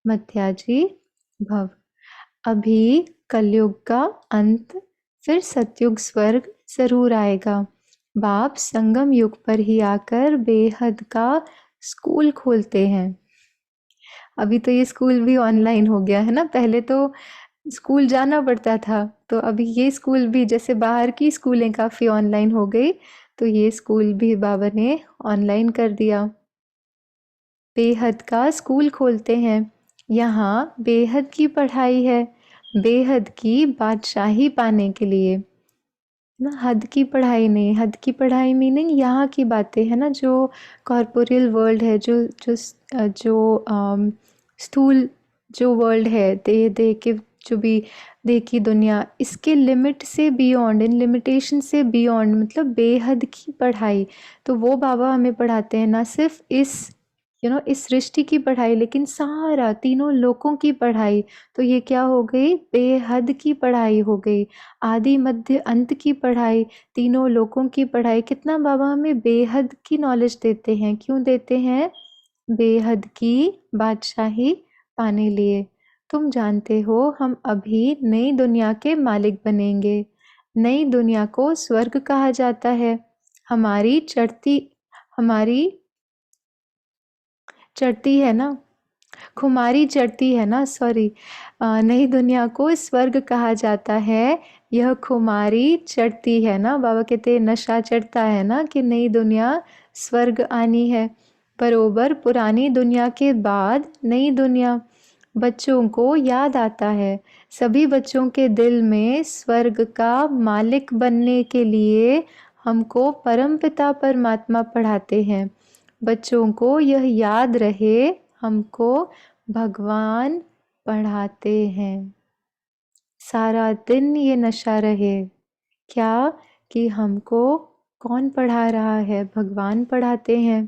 मध्याजी भव। अभी कलयुग का अंत फिर सतयुग स्वर्ग ज़रूर आएगा। बाप संगम युग पर ही आकर बेहद का स्कूल खोलते हैं। अभी तो ये स्कूल भी ऑनलाइन हो गया है ना, पहले तो स्कूल जाना पड़ता था, तो अभी ये स्कूल भी, जैसे बाहर की स्कूलें काफ़ी ऑनलाइन हो गई, तो ये स्कूल भी बाबा ने ऑनलाइन कर दिया। बेहद का स्कूल खोलते हैं, यहाँ बेहद की पढ़ाई है, बेहद की बादशाही पाने के लिए ना। हद की पढ़ाई नहीं, हद की पढ़ाई मीनिंग यहाँ की बातें है ना, जो कॉर्पोरियल वर्ल्ड है, जो स्थूल जो वर्ल्ड है, देह के जो भी देह की दुनिया, इसके लिमिट से बियॉन्ड, इन लिमिटेशन से बियॉन्ड, मतलब बेहद की पढ़ाई। तो वो बाबा हमें पढ़ाते हैं, ना सिर्फ इस इस सृष्टि की पढ़ाई, लेकिन सारा तीनों लोकों की पढ़ाई। तो ये क्या हो गई? बेहद की पढ़ाई हो गई, आदि मध्य अंत की पढ़ाई, तीनों लोकों की पढ़ाई। कितना बाबा हमें बेहद की नॉलेज देते हैं। क्यों देते हैं? बेहद की बादशाही पाने लिए। तुम जानते हो हम अभी नई दुनिया के मालिक बनेंगे। नई दुनिया को स्वर्ग कहा जाता है। हमारी चढ़ती है ना, खुमारी चढ़ती है ना, सॉरी, नई दुनिया को स्वर्ग कहा जाता है। यह खुमारी चढ़ती है ना, बाबा कहते हैं नशा चढ़ता है ना, कि नई दुनिया स्वर्ग आनी है। बरोबर पुरानी दुनिया के बाद नई दुनिया। बच्चों को याद आता है, सभी बच्चों के दिल में स्वर्ग का मालिक बनने के लिए हमको परमपिता परमात्मा पढ़ाते हैं। बच्चों को यह याद रहे, हमको भगवान पढ़ाते हैं। सारा दिन ये नशा रहे, क्या? कि हमको कौन पढ़ा रहा है? भगवान पढ़ाते हैं।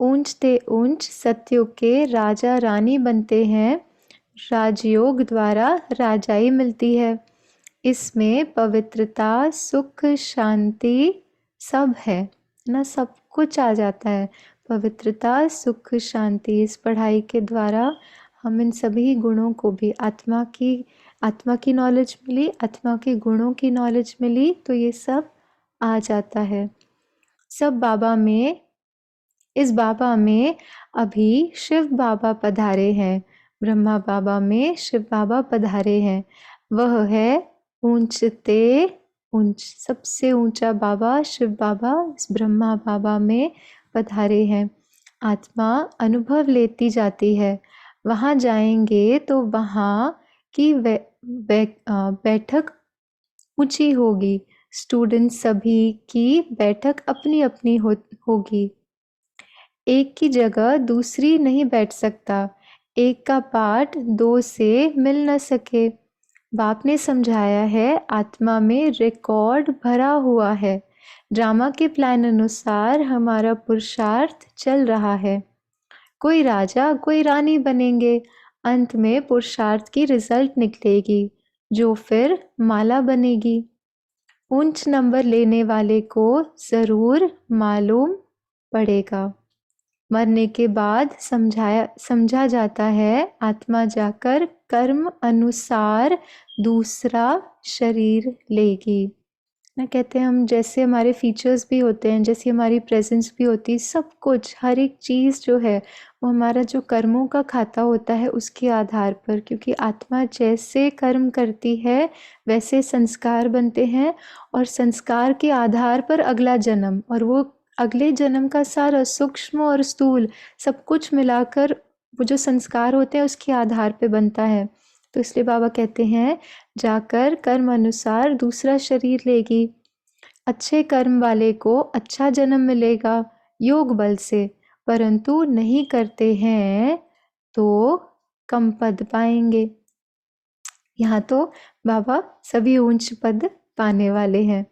ऊंचते ऊंच सतयुग के राजा रानी बनते हैं। राजयोग द्वारा राजाई मिलती है। इसमें पवित्रता, सुख, शांति सब है ना, सब कुछ आ जाता है। पवित्रता, सुख, शांति, इस पढ़ाई के द्वारा हम इन सभी गुणों को भी, आत्मा की नॉलेज मिली, आत्मा के गुणों की नॉलेज मिली, तो ये सब आ जाता है। सब बाबा में, इस बाबा में अभी शिव बाबा पधारे हैं। ब्रह्मा बाबा में शिव बाबा पधारे हैं। वह है ऊंचते ऊंच, सबसे ऊंचा बाबा शिव बाबा इस ब्रह्मा बाबा में पधारे हैं। आत्मा अनुभव लेती जाती है। वहाँ जाएंगे तो वहाँ की बैठक ऊंची होगी। स्टूडेंट सभी की बैठक अपनी अपनी होगी। एक की जगह दूसरी नहीं बैठ सकता। एक का पाठ दो से मिल न सके। बाप ने समझाया है, आत्मा में रिकॉर्ड भरा हुआ है। ड्रामा के प्लान अनुसार हमारा पुरुषार्थ चल रहा है। कोई राजा, कोई रानी बनेंगे। अंत में पुरुषार्थ की रिजल्ट निकलेगी, जो फिर माला बनेगी। ऊंच नंबर लेने वाले को जरूर मालूम पड़ेगा। मरने के बाद समझा जाता है, आत्मा जाकर कर्म अनुसार दूसरा शरीर लेगी ना। कहते हैं हम, जैसे हमारे फीचर्स भी होते हैं, जैसी हमारी प्रेजेंस भी होती है, सब कुछ, हर एक चीज़ जो है वो हमारा जो कर्मों का खाता होता है उसके आधार पर। क्योंकि आत्मा जैसे कर्म करती है वैसे संस्कार बनते हैं, और संस्कार के आधार पर अगला जन्म, और वो अगले जन्म का सारा सूक्ष्म और स्थूल सब कुछ मिलाकर वो जो संस्कार होते हैं उसके आधार पे बनता है। तो इसलिए बाबा कहते हैं, जाकर कर्म अनुसार दूसरा शरीर लेगी। अच्छे कर्म वाले को अच्छा जन्म मिलेगा योग बल से, परंतु नहीं करते हैं तो कम पद पाएंगे। यहाँ तो बाबा सभी ऊंच पद पाने वाले हैं।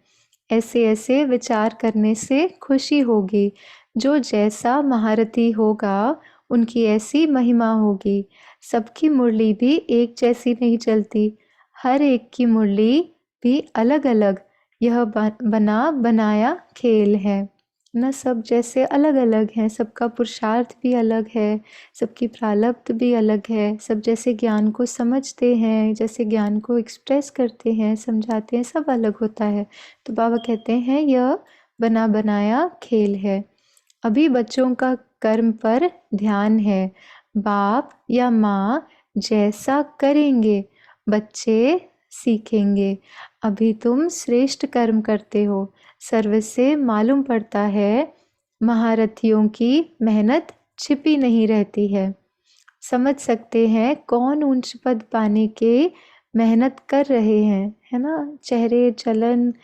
ऐसे ऐसे विचार करने से खुशी होगी। जो जैसा महारथी होगा उनकी ऐसी महिमा होगी। सबकी मुरली भी एक जैसी नहीं चलती, हर एक की मुरली भी अलग अलग। यह बना बनाया खेल है ना सब जैसे अलग अलग हैं, सबका पुरुषार्थ भी अलग है, सबकी प्रारब्ध भी अलग है, सब जैसे ज्ञान को समझते हैं, जैसे ज्ञान को एक्सप्रेस करते हैं, समझाते हैं, सब अलग होता है। तो बाबा कहते हैं यह बना बनाया खेल है। अभी बच्चों का कर्म पर ध्यान है। बाप या माँ जैसा करेंगे बच्चे सीखेंगे। अभी तुम श्रेष्ठ कर्म करते हो। सर्व से मालूम पड़ता है महारथियों की मेहनत छिपी नहीं रहती है। समझ सकते हैं कौन ऊंच पद पाने के मेहनत कर रहे हैं, है ना। चेहरे, चलन,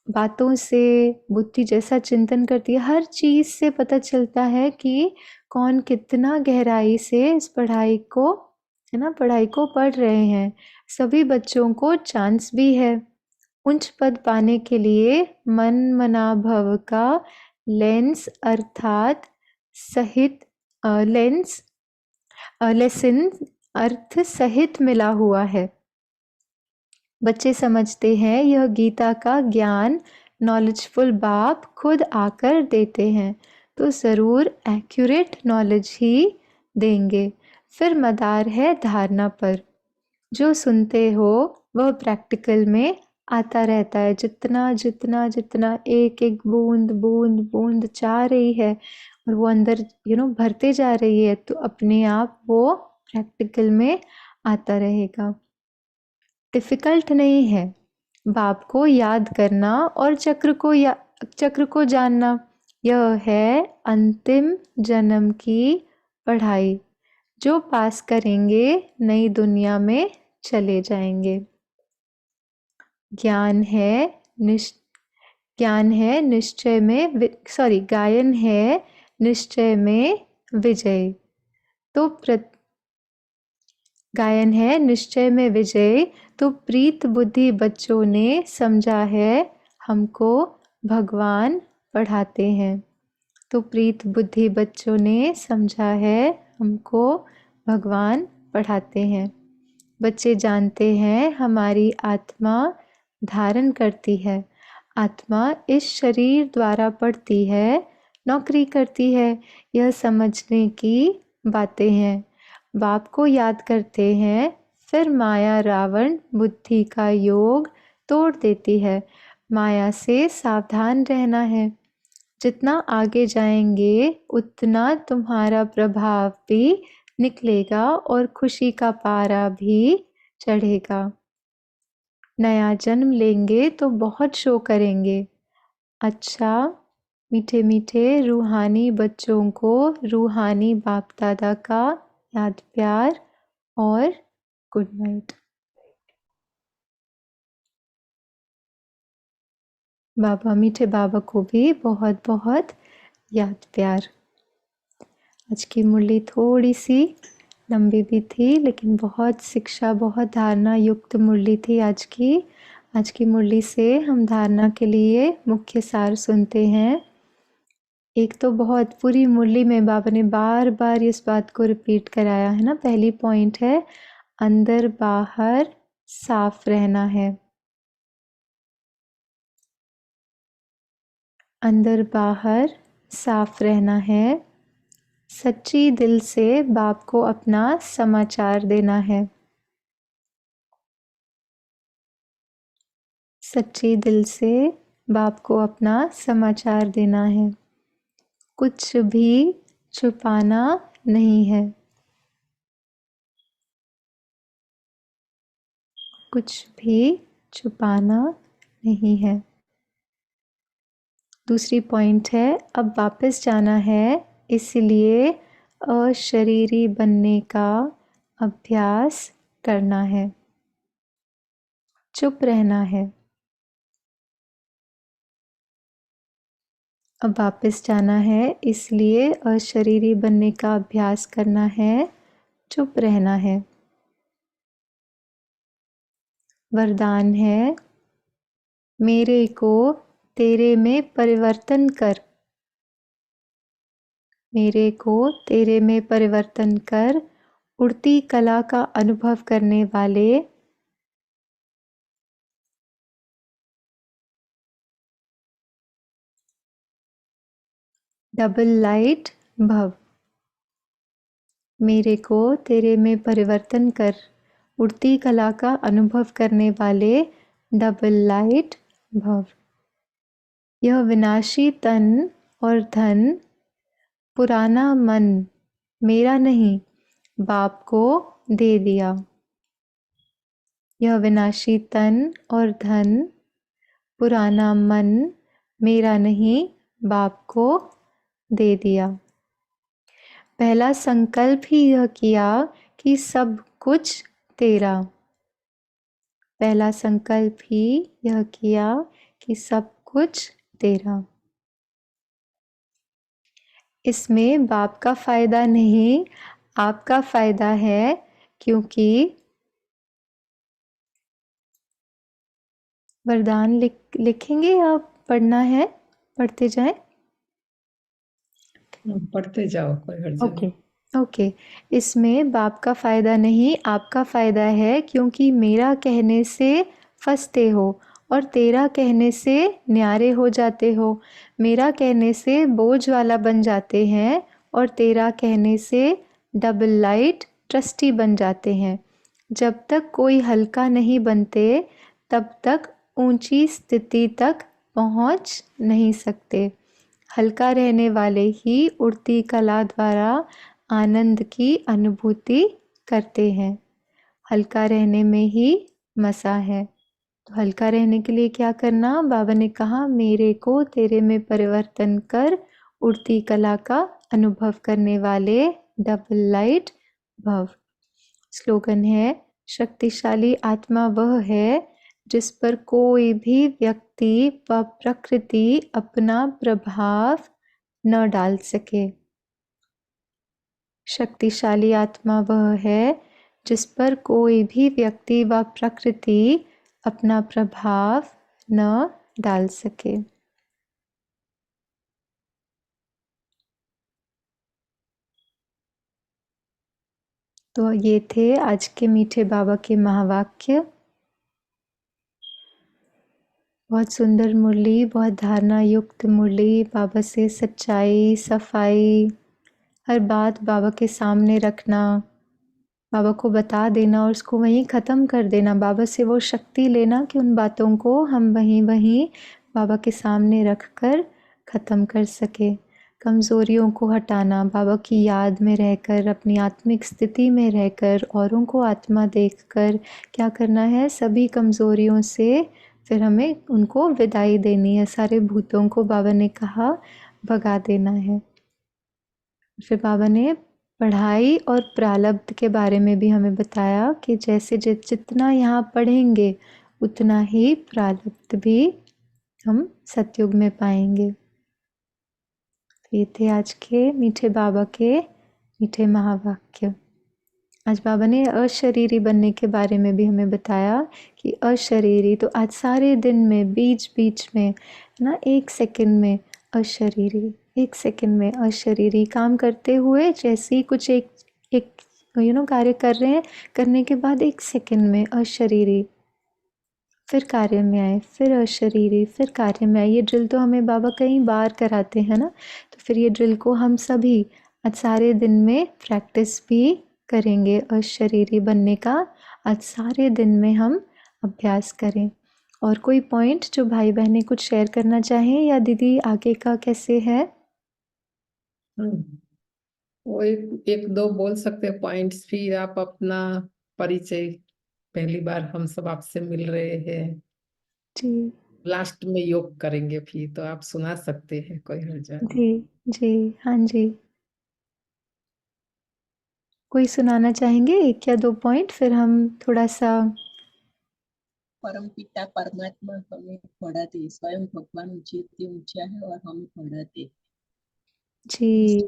बातों से बुद्धि जैसा चिंतन करती है, हर चीज से पता चलता है कि कौन कितना गहराई से इस पढ़ाई को, है ना, पढ़ाई को पढ़ रहे हैं। सभी बच्चों को चांस भी है। उच्च पद पाने के लिए मन मना भव का लेंस अर्थात सहित लेसन अर्थ सहित मिला हुआ है। बच्चे समझते हैं यह गीता का ज्ञान नॉलेजफुल बाप खुद आकर देते हैं, तो ज़रूर एक्यूरेट नॉलेज ही देंगे। फिर मदार है धारणा पर। जो सुनते हो वह प्रैक्टिकल में आता रहता है। जितना जितना जितना एक एक बूंद बूंद बूंद जा रही है और वो अंदर भरते जा रही है, तो अपने आप वो प्रैक्टिकल में आता रहेगा। डिफिकल्ट नहीं है बाप को याद करना और चक्र को जानना। यह है अंतिम जन्म की पढ़ाई। जो पास करेंगे नई दुनिया में चले जाएंगे। गायन है निश्चय में विजय। तो गायन है निश्चय में विजय। तो प्रीत बुद्धि बच्चों ने समझा है हमको भगवान पढ़ाते हैं। तो प्रीत बुद्धि बच्चों ने समझा है हमको भगवान पढ़ाते हैं। बच्चे जानते हैं हमारी आत्मा धारण करती है। आत्मा इस शरीर द्वारा पढ़ती है, नौकरी करती है। यह समझने की बातें हैं। बाप को याद करते हैं, फिर माया रावण बुद्धि का योग तोड़ देती है। माया से सावधान रहना है। जितना आगे जाएंगे उतना तुम्हारा प्रभाव भी निकलेगा और खुशी का पारा भी चढ़ेगा। नया जन्म लेंगे तो बहुत शो करेंगे। अच्छा, मीठे मीठे रूहानी बच्चों को रूहानी बाप दादा का याद प्यार और गुड नाइट। बाबा मीठे बाबा को भी बहुत बहुत याद प्यार। आज की मुरली थोड़ी सी लंबी भी थी, लेकिन बहुत शिक्षा, बहुत धारणा युक्त मुरली थी आज की मुरली से हम धारणा के लिए मुख्य सार सुनते हैं। एक तो बहुत पूरी मुरली में बाबा ने बार बार इस बात को रिपीट कराया है ना। पहली पॉइंट है अंदर बाहर साफ रहना है। अंदर बाहर साफ रहना है। सच्ची दिल से बाप को अपना समाचार देना है। सच्ची दिल से बाप को अपना समाचार देना है। कुछ भी छुपाना नहीं है। कुछ भी छुपाना नहीं है। दूसरी पॉइंट है अब वापस जाना है, इसलिए अशरीरी बनने का अभ्यास करना है। चुप रहना है। अब वापस जाना है, इसलिए अशरीरी बनने का अभ्यास करना है, चुप रहना है। वरदान है मेरे को तेरे में परिवर्तन कर। मेरे को तेरे में परिवर्तन कर। उड़ती कला का अनुभव करने वाले डबल लाइट भव। मेरे को तेरे में परिवर्तन कर उड़ती कला का अनुभव करने वाले डबल लाइट भव। यह विनाशी तन और धन पुराना मन मेरा नहीं बाप को दे दिया। यह विनाशी तन और धन पुराना मन मेरा नहीं बाप को दे दिया। पहला संकल्प ही यह किया कि सब कुछ तेरा। पहला संकल्प ही यह किया कि सब कुछ तेरा। इसमें बाप का फायदा नहीं आपका फायदा है, क्योंकि वरदान लिखेंगे या पढ़ना है? पढ़ते जाएं। पढ़ते जाओ, कोई हर्ज नहीं। ओके। इसमें बाप का फायदा नहीं आपका फायदा है, क्योंकि मेरा कहने से फंसते हो और तेरा कहने से न्यारे हो जाते हो। मेरा कहने से बोझ वाला बन जाते हैं और तेरा कहने से डबल लाइट ट्रस्टी बन जाते हैं। जब तक कोई हल्का नहीं बनते तब तक ऊंची स्थिति तक पहुंच नहीं सकते। हल्का रहने वाले ही उड़ती कला द्वारा आनंद की अनुभूति करते हैं। हल्का रहने में ही मज़ा है। तो हल्का रहने के लिए क्या करना? बाबा ने कहा मेरे को तेरे में परिवर्तन कर उड़ती कला का अनुभव करने वाले डबल लाइट भव। स्लोगन है, शक्तिशाली आत्मा वह है जिस पर कोई भी व्यक्ति व प्रकृति अपना प्रभाव न डाल सके। शक्तिशाली आत्मा वह है जिस पर कोई भी व्यक्ति व प्रकृति अपना प्रभाव न डाल सके। तो ये थे आज के मीठे बाबा के महावाक्य। बहुत सुंदर मुरली, बहुत धारणा युक्त मुरली। बाबा से सच्चाई, सफाई, हर बात बाबा के सामने रखना, बाबा को बता देना और उसको वहीं ख़त्म कर देना। बाबा से वो शक्ति लेना कि उन बातों को हम वहीं बाबा के सामने रख कर ख़त्म कर सके। कमज़ोरियों को हटाना, बाबा की याद में रहकर, अपनी आत्मिक स्थिति में रहकर, औरों को आत्मा देखकर क्या करना है? सभी कमज़ोरियों से फिर हमें उनको विदाई देनी है। सारे भूतों को बाबा ने कहा भगा देना है। फिर बाबा ने पढ़ाई और प्रारब्ध के बारे में भी हमें बताया कि जैसे जितना यहाँ पढ़ेंगे उतना ही प्रारब्ध भी हम सतयुग में पाएंगे। तो ये थे आज के मीठे बाबा के मीठे महावाक्य। आज बाबा ने अशरीरी बनने के बारे में भी हमें बताया कि अशरीरी, तो आज सारे दिन में बीच में ना 1 सेकंड में अशरीरी, 1 सेकंड में अशरीरी काम करते हुए जैसे ही कुछ एक कार्य कर रहे हैं, करने के बाद 1 सेकंड में अशरीरी, फिर कार्य में आए, फिर अशरीरी, फिर कार्य में आए। ये ड्रिल तो हमें बाबा कई बार कराते हैं ना, तो फिर ये ड्रिल को हम सभी आज सारे दिन में प्रैक्टिस भी करेंगे। अशरीरी बनने का आज सारे दिन में हम अभ्यास करें। और कोई पॉइंट जो भाई बहनें कुछ शेयर करना चाहें, या दीदी आगे का कैसे है? वो एक दो बोल सकते हैं पॉइंट्स, फिर आप अपना परिचय, पहली बार हम सब आपसे मिल रहे हैं, जी लास्ट में योग करेंगे, फिर तो आप सुना सकते हैं, कोई हर्ज नहीं। जी हाँ जी। कोई सुनाना चाहेंगे 1 या 2 पॉइंट, फिर हम थोड़ा सा। परमपिता परमात्मा हमें पढ़ाते, स्वयं भगवान ऊंचा है और हम पढ़ाते जी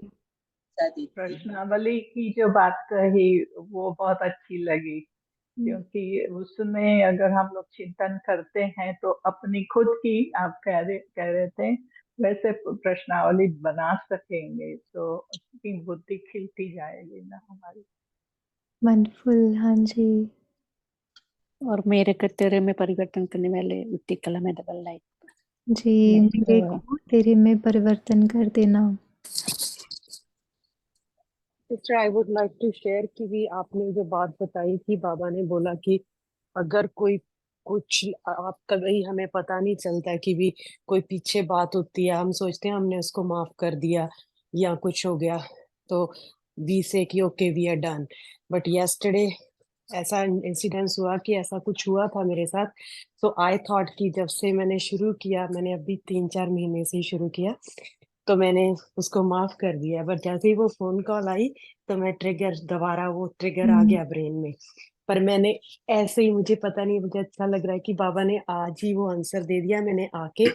प्रश्नावली की जो बात कही वो बहुत अच्छी लगी, क्योंकि उसमें अगर हम लोग चिंतन करते हैं तो अपनी खुद की, आप कह रहे थे वैसे प्रश्नावली बना सकेंगे तो उसकी बुद्धि खिलती जाएगी ना हमारी। वंडरफुल, हाँ जी। और मेरे को तेरे में परिवर्तन करने वाले उठती कला में डबल लाइट। जी, मेरे को तेरे में परिवर्तन कर देना। Sister I would like to share कि भी आपने जो बात बताई थी, बाबा ने बोला कि अगर कोई कुछ आप कभी हमें पता नहीं चलता कि भी कोई पीछे बात होती है, हम सोचते हैं हमने उसको माफ कर दिया या कुछ हो गया, तो वी से कि okay we are done. But yesterday ऐसा इंसिडेंस हुआ कि ऐसा कुछ हुआ था मेरे साथ। तो आई थॉट कि जब से मैंने शुरू किया, मैंने अभी 3-4 महीने से ही शुरू किया, तो मैंने उसको माफ कर दिया। बट जैसे ही वो फोन कॉल आई तो मैं दोबारा वो ट्रिगर आ गया ब्रेन में। पर मैंने ऐसे ही, मुझे पता नहीं, मुझे अच्छा लग रहा है कि बाबा ने आज ही वो आंसर दे दिया। मैंने आके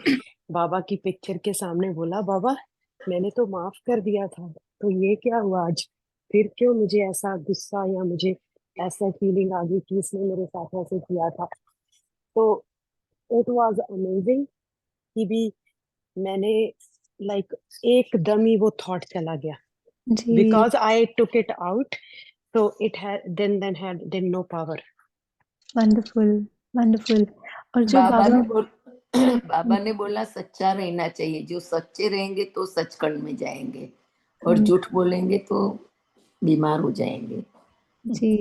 बाबा की पिक्चर के सामने बोला, बाबा मैंने तो माफ कर दिया था, तो ये क्या हुआ आज? फिर क्यों मुझे ऐसा गुस्सा या मुझे ऐसा फीलिंग आ गई कि इसने मेरे साथ ऐसे किया था? तो इट वाज अमेजिंग कि भी मैंने लाइक एकदम ही वो थॉट चला गया, जी because I took it out, so it had then no power. Wonderful wonderful. और जो बाबा बाबा ने बाबा ने बोला सच्चा रहना चाहिए, जो सच्चे रहेंगे तो सचखंड में जाएंगे, और हाँ झूठ बोलेंगे तो बीमार हो जाएंगे। जी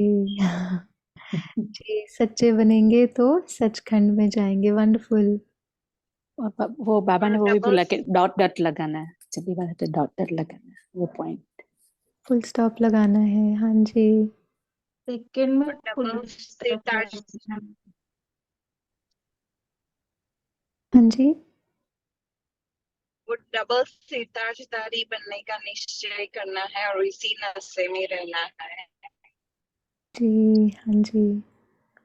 जी, सच्चे बनेंगे तो सचखंड में जाएंगे। वंडरफुल। और वो बाबा ने वो भी बोला कि डॉट डॉट लगाना है, जब भी बात है डॉट डॉट लगाना है, वो पॉइंट। फुल स्टॉप लगाना है। हाँ जी। सेकंड में फुल स्टॉप लगाना। हाँ जी। वो डबल सितारधारी बनने का निश्चय करना है और इसी नशे में रहना है। जी हाँ जी।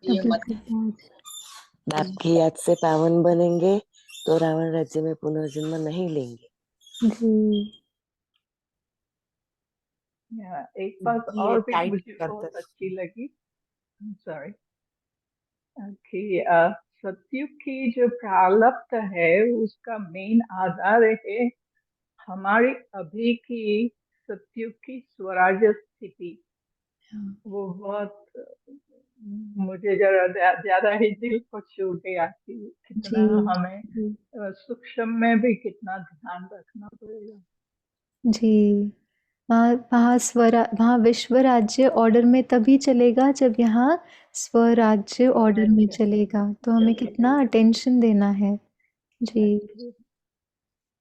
ये डबल मत सितार। आपकी याद से पावन बनेंगे तो रावण राज्य में पुनर्जन्म नहीं लेंगे। जी एक बात ये और भी टाइट मुझे करता बहुत है। अच्छी लगी, सॉरी, कि सत्युग की जो प्रारब्ध है उसका मेन आधार है हमारी अभी की सत्युग की स्वराज्य स्थिति। वो बहुत मुझे जरा ज्यादा ही दिल को छू गया कि कितना जी हमें जी सूक्ष्म में भी कितना ध्यान रखना पड़ेगा। जी। वहाँ विश्व राज्य ऑर्डर में तभी चलेगा जब यहाँ स्वराज्य ऑर्डर में चलेगा, तो हमें कितना अटेंशन देना है। जी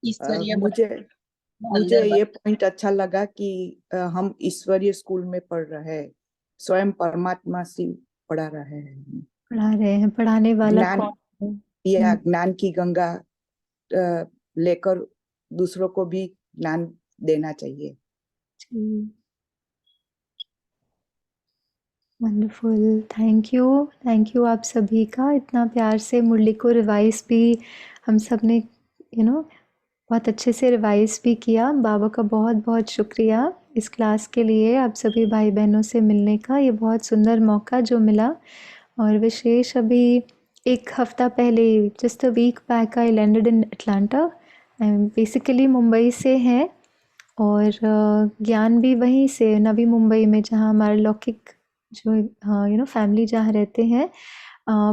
ईश्वरीय मुझे अंदर ये पॉइंट अच्छा लगा कि हम ईश्वरीय स्कूल में पढ़ रहे हैं, स्वयं परमात्मा से पढ़ा रहे हैं। पढ़ा रहे हैं, पढ़ाने वाला ज्ञान कौन है? या ज्ञान की गंगा लेकर दूसरों को भी ज्ञान देना चाहिए। जी वंडरफुल। थैंक यू आप सभी का, इतना प्यार से मुरली को रिवाइज भी हम सब ने बहुत अच्छे से रिवाइज भी किया। बाबा का बहुत बहुत शुक्रिया इस क्लास के लिए, आप सभी भाई बहनों से मिलने का ये बहुत सुंदर मौका जो मिला। और विशेष अभी एक हफ्ता पहले, just a week back, I landed in Atlanta. Basically Mumbai से हैं और ज्ञान भी वहीं से, नवी मुंबई में, जहाँ हमारा लौकिक जो फैमिली जहाँ रहते हैं,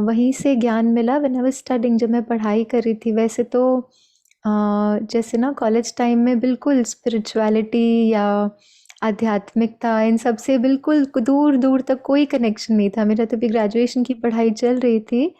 वहीं से ज्ञान मिला। व्हेन आई वाज स्टडिंग, जब मैं पढ़ाई कर रही थी, वैसे तो जैसे ना कॉलेज टाइम में बिल्कुल स्पिरिचुअलिटी या आध्यात्मिकता इन सब से बिल्कुल दूर दूर तक कोई कनेक्शन नहीं था मेरा। तभी ग्रेजुएशन की पढ़ाई चल रही थी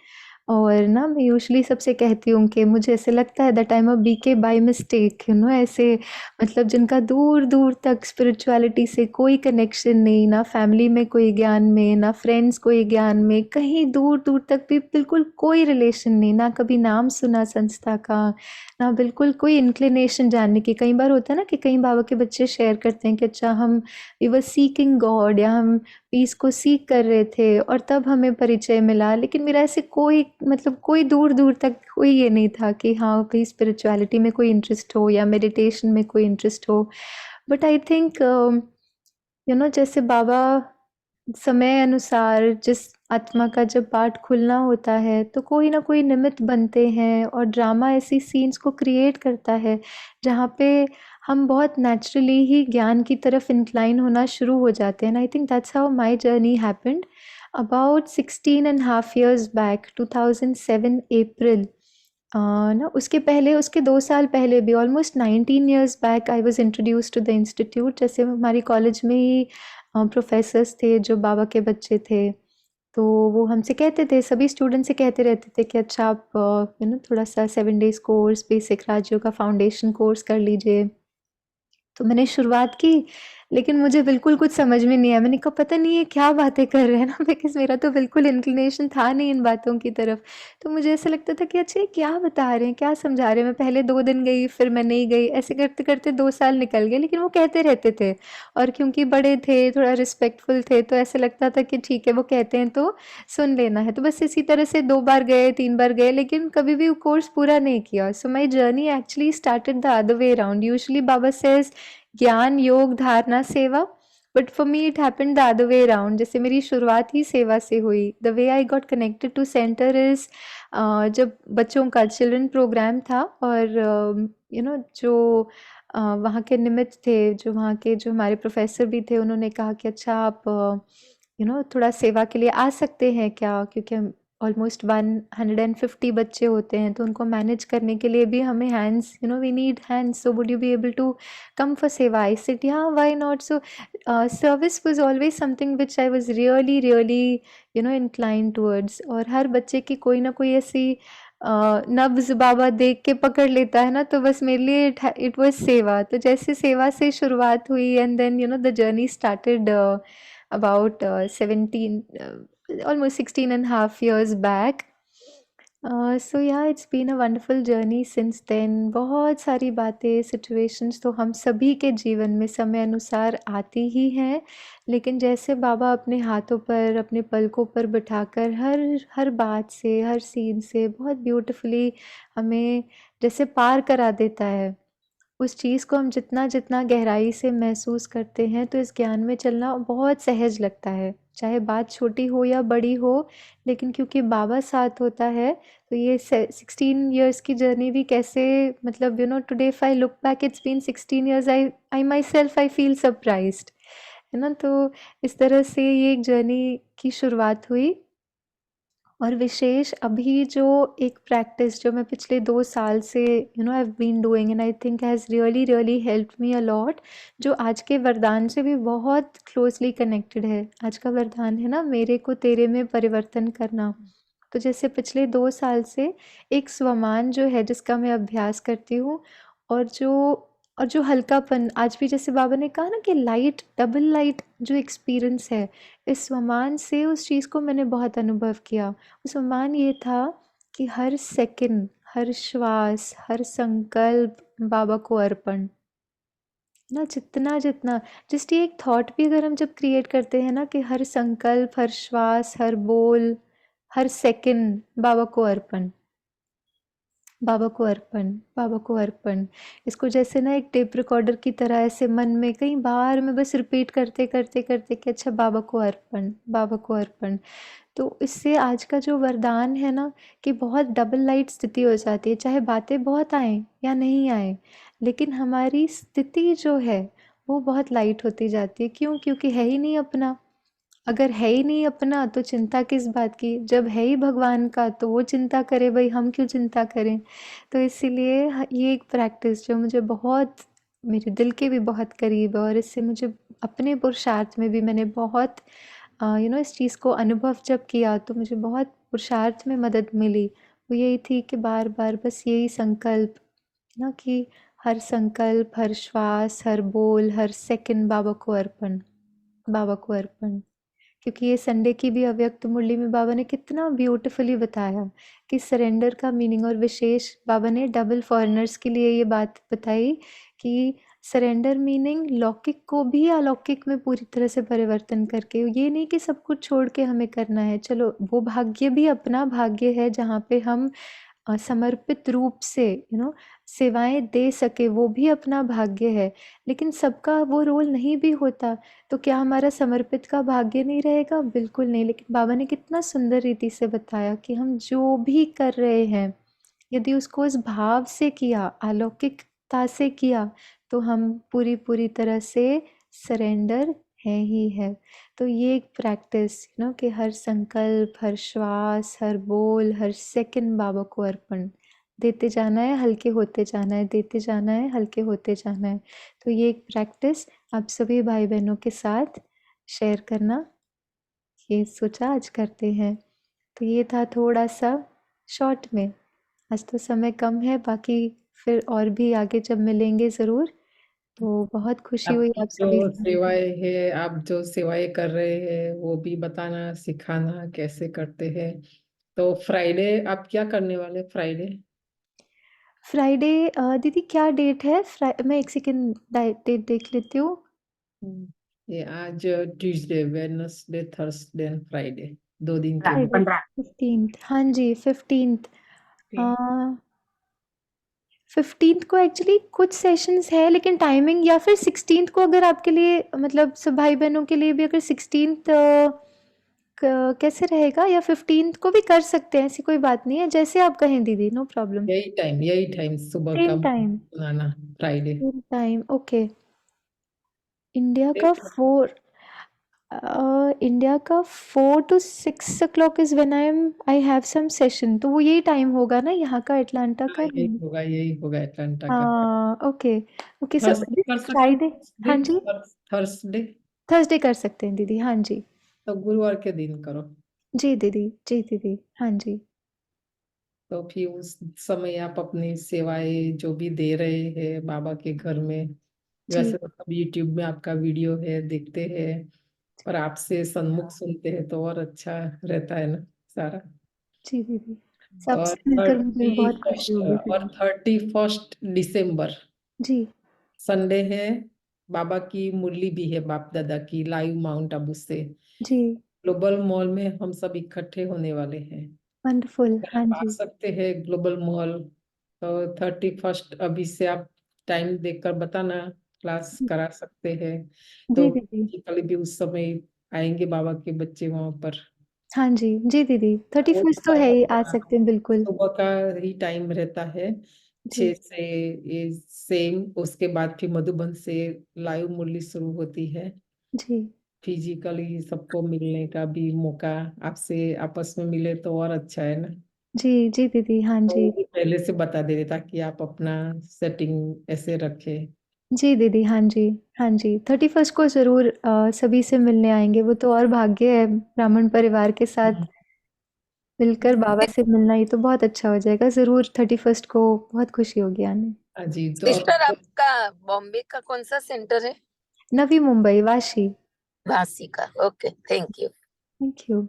और ना मैं यूजुअली सबसे कहती हूँ कि मुझे ऐसे लगता है that I am a BK by mistake, ऐसे, मतलब जिनका दूर दूर तक स्पिरिचुअलिटी से कोई कनेक्शन नहीं, ना फैमिली में कोई ज्ञान में, ना फ्रेंड्स कोई ज्ञान में, कहीं दूर दूर तक भी बिल्कुल कोई रिलेशन नहीं, ना कभी नाम सुना संस्था का, ना बिल्कुल कोई इंक्लिनेशन जानने की। कई बार होता है ना कि कई बाबा के बच्चे शेयर करते हैं कि अच्छा हम वी वर सीकिंग गॉड, या हम पीस को सीख कर रहे थे और तब हमें परिचय मिला। लेकिन मेरा ऐसे कोई, मतलब कोई दूर दूर तक कोई ये नहीं था कि हाँ कहीं स्पिरिचुअलिटी में कोई इंटरेस्ट हो या मेडिटेशन में कोई इंटरेस्ट हो। बट आई थिंक जैसे बाबा समय अनुसार जिस आत्मा का जब पाठ खुलना होता है तो कोई ना कोई निमित्त बनते हैं और ड्रामा ऐसी सीन्स को क्रिएट करता है जहाँ पे हम बहुत नेचुरली ही ज्ञान की तरफ इंक्लाइन होना शुरू हो जाते हैं। I think that's how my journey happened about 16.5 years back, 2007 April. ना उसके पहले उसके 2 साल पहले भी almost 19 years back I was introduced to the institute. जैसे हमारी कॉलेज में ही प्रोफेसर्स थे जो बाबा के बच्चे थे, तो वो हमसे कहते थे, सभी स्टूडेंट से कहते रहते थे कि अच्छा आप थोड़ा सा 7 डेज कोर्स बेसिक राजयोग का फाउंडेशन कोर्स कर लीजिए। तो मैंने शुरुआत की, लेकिन मुझे बिल्कुल कुछ समझ में नहीं आया। मैंने कहा पता नहीं ये क्या बातें कर रहे हैं ना, बिकॉज़ मेरा तो बिल्कुल इंक्लिनेशन था नहीं इन बातों की तरफ। तो मुझे ऐसा लगता था कि अच्छा ये क्या बता रहे हैं, क्या समझा रहे हैं? मैं पहले 2 दिन गई, फिर मैं नहीं गई, ऐसे करते-करते 2 साल निकल गए, लेकिन वो कहते रहते थे। और क्योंकि बड़े थे, थोड़ा रिस्पेक्टफुल थे, तो ऐसा लगता था कि ठीक है वो कहते हैं तो सुन लेना है। तो बस इसी तरह से 2 बार गए, 3 बार गए, लेकिन कभी भी वो कोर्स पूरा नहीं किया। So my journey actually started the other way around. Usually Baba says gyan, yoga, dharna, seva, but for me it happened the other way around. जैसे मेरी शुरुआत ही सेवा से हुई। The way I got connected to centre is जब बच्चों का चिल्ड्रन प्रोग्राम था, और जो वहाँ के निमित्त थे, जो वहाँ के जो हमारे प्रोफेसर भी थे, उन्होंने कहा कि अच्छा आप थोड़ा सेवा के लिए आ सकते हैं क्या? क्योंकि हम ऑलमोस्ट 150 बच्चे होते हैं, तो उनको मैनेज करने के लिए भी हमें hands, we need hands, so would you be able to come for seva? I said yeah, why not? So service was always something which I was really inclined towards। और हर बच्चे की कोई ना कोई ऐसी नब्ज बाबा देख के पकड़ लेता है ना, तो बस मेरे लिए इट वाज सेवा। तो जैसे सेवा से शुरुआत हुई, and then the journey started about 17 almost 16 and a half years back। So yeah it's been a wonderful journey since then. बहुत सारी बातें, सिचुएशंस तो हम सभी के जीवन में समय अनुसार आती ही हैं, लेकिन जैसे बाबा अपने हाथों पर, अपने पलकों पर बिठाकर हर हर बात से, हर सीन से बहुत ब्यूटीफुली हमें जैसे पार करा देता है, उस चीज़ को हम जितना जितना गहराई से महसूस करते हैं, तो इस ज्ञान में चलना बहुत सहज लगता है। चाहे बात छोटी हो या बड़ी हो, लेकिन क्योंकि बाबा साथ होता है, तो ये 16 इयर्स की जर्नी भी कैसे, मतलब today if I look back it's been 16 years, I myself I feel surprised, है ना। तो इस तरह से ये एक जर्नी की शुरुआत हुई। और विशेष अभी जो एक प्रैक्टिस जो मैं पिछले 2 साल से I have been doing, and I think has really helped me a lot, जो आज के वरदान से भी बहुत क्लोजली कनेक्टेड है। आज का वरदान है ना, मेरे को तेरे में परिवर्तन करना। तो जैसे पिछले 2 साल से एक स्वमान जो है जिसका मैं अभ्यास करती हूँ, और जो हल्कापन, आज भी जैसे बाबा ने कहा ना कि लाइट, डबल लाइट जो एक्सपीरियंस है, इस स्वमान से उस चीज़ को मैंने बहुत अनुभव किया। उस स्वमान ये था कि हर सेकंड, हर श्वास, हर संकल्प बाबा को अर्पण ना। जितना जितना जस्ट ये एक थॉट भी अगर हम जब क्रिएट करते हैं ना कि हर संकल्प, हर श्वास, हर बोल, हर सेकंड बाबा को अर्पण, बाबा को अर्पण, बाबा को अर्पण। इसको जैसे ना एक टेप रिकॉर्डर की तरह ऐसे मन में कई बार मैं बस रिपीट करते करते करते कि अच्छा बाबा को अर्पण, बाबा को अर्पण। तो इससे आज का जो वरदान है ना, कि बहुत डबल लाइट स्थिति हो जाती है, चाहे बातें बहुत आएँ या नहीं आएँ, लेकिन हमारी स्थिति जो है वो बहुत लाइट होती जाती है। क्यों? क्योंकि है ही नहीं अपना। अगर है ही नहीं अपना तो चिंता किस बात की? जब है ही भगवान का तो वो चिंता करे, भाई हम क्यों चिंता करें? तो इसीलिए ये एक प्रैक्टिस जो मुझे बहुत, मेरे दिल के भी बहुत करीब है, और इससे मुझे अपने पुरुषार्थ में भी मैंने बहुत इस चीज़ को अनुभव जब किया, तो मुझे बहुत पुरुषार्थ में मदद मिली। वो यही थी कि बार बार बस यही संकल्प ना, कि हर संकल्प, हर श्वास, हर बोल, हर सेकंड बाबा को अर्पण, बाबा को अर्पण। क्योंकि ये संडे की भी अव्यक्त मुरली में बाबा ने कितना ब्यूटीफुली बताया कि सरेंडर का मीनिंग, और विशेष बाबा ने डबल फॉरेनर्स के लिए ये बात बताई कि सरेंडर मीनिंग लौकिक को भी अलौकिक में पूरी तरह से परिवर्तन करके, ये नहीं कि सब कुछ छोड़ के हमें करना है। चलो वो भाग्य भी अपना भाग्य है जहाँ पे हम समर्पित रूप से सेवाएं दे सके, वो भी अपना भाग्य है। लेकिन सबका वो रोल नहीं भी होता, तो क्या हमारा समर्पित का भाग्य नहीं रहेगा? बिल्कुल नहीं। लेकिन बाबा ने कितना सुंदर रीति से बताया कि हम जो भी कर रहे हैं, यदि उसको इस भाव से किया, अलौकिकता से किया, तो हम पूरी पूरी तरह से सरेंडर है ही है। तो ये एक प्रैक्टिस कि हर संकल्प, हर श्वास, हर बोल, हर सेकंड बाबा को अर्पण, देते जाना है, हल्के होते जाना है, देते जाना है, हल्के होते जाना है। तो ये एक प्रैक्टिस आप सभी भाई बहनों के साथ शेयर करना, ये सोचा आज करते हैं। तो ये था थोड़ा सा शॉर्ट में। आज तो समय कम है, बाकी फिर और भी आगे जब मिलेंगे ज़रूर। तो बहुत खुशी हुई आपकी आप जो सभी से मिलकर। सेवाएं है, आप जो सेवाएं कर रहे हैं वो भी बताना, सिखाना कैसे करते हैं। तो फ्राइडे आप क्या करने वाले फ्राइडे? फ्राइडे दीदी क्या डेट है? मैं एक सेकेंड डेट देख लेती हूँ। ये आज Tuesday, Wednesday, Thursday and Friday, 2 दिन के बाद। फ्राइडे 15th, हाँ जी 15th। 15th को एक्चुअली कुछ सेशंस है, लेकिन टाइमिंग या फिर 16th को अगर आपके लिए, मतलब सब भाई बहनों के लिए भी अगर 16th कैसे रहेगा, या 15th को भी कर सकते हैं, ऐसी कोई बात नहीं है, जैसे आप कहें दीदी, नो प्रॉब्लम। यही टाइम सुबह का सेम टाइम, सुनाना Friday. Same time, okay. India का 4 to 6 o'clock is when I have some session, तो वो यही टाइम होगा ना यहाँ का, अटलांटा का? यही होगा अटलांटा का। हाँ, ओके ओके। सो थर्सडे कर सकते फ्राइडे, हाँ जी, थर्सडे थर्सडे कर सकते हैं दीदी, हाँ जी। तो गुरुवार के दिन करो। जी दीदी, जी दीदी, हाँ जी। तो फिर उस समय आप अपनी सेवाएं जो भी दे रहे हैं बाबा के घर में, जी वैसे तो सब यूट्यूब में आपका वीडियो है, देखते हैं, पर आपसे सन्मुख सुनते हैं तो और अच्छा रहता है ना सारा। जी दीदी, और सबसे मिलकर मुझे थर्टी बहुत खुशी होगी और फिर। 31 दिसंबर जी संडे है, बाबा की मुरली भी है, बाप दादा की लाइव माउंट आबू से। जी, ग्लोबल मॉल में हम सब इकट्ठे होने वाले हैं। वंडरफुल, अगर हाँ आप आ जी। सकते हैं ग्लोबल मॉल, तो 31 अभी से आप टाइम देखकर बताना, क्लास करा सकते हैं। जी तो दीदी, कल भी उस समय आएंगे बाबा के बच्चे वहां पर। हाँ जी, जी दीदी, वो 31 तो है ही, आ सकते हैं बिल्कुल। सुबह का ही टाइम रहता है, जी 6 से। ये सेम उसके बाद फिर मधुबन से लाइव मुरली शुरू होती है। जी फिजिकली सबको मिलने का भी मौका, आपसे आपस में मिले तो और अच्छा है ना। जी, जी दीदी, हाँ तो जी। वो भी पहले से बता दे ताकि आप अपना सेटिंग ऐसे रखें। जी दीदी, हाँ जी, हाँ जी, 31 को ज़रूर सभी से मिलने आएंगे, वो तो और भाग्य है, ब्राह्मण परिवार के साथ मिलकर बाबा से मिलना, ये तो बहुत अच्छा हो जाएगा। ज़रूर 31 को बहुत खुशी होगी आने। हाँ जी, तो सिस्टर आपका बॉम्बे का कौन सा सेंटर है? नवी मुंबई, वाशी। भासी का, okay, thank you. Thank you.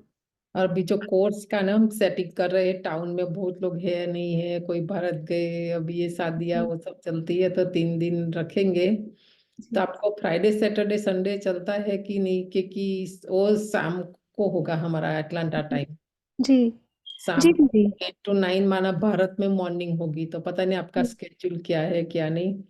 और अभी जो कोर्स का ना हम सेटिंग कर रहे हैं, टाउन में बहुत लोग है नहीं है, कोई भारत गए, अभी ये शादियां वो सब चलती है, तो 3 दिन रखेंगे। तो जी आपको फ्राइडे सैटरडे संडे चलता है कि नहीं, क्योंकि वो शाम को होगा हमारा अटलांटा टाइम, जी जी शाम को दीदी, 8 to 9, माना भारत में मॉर्निंग होगी, तो पता नहीं आपका स्केड्यूल क्या है क्या नहीं।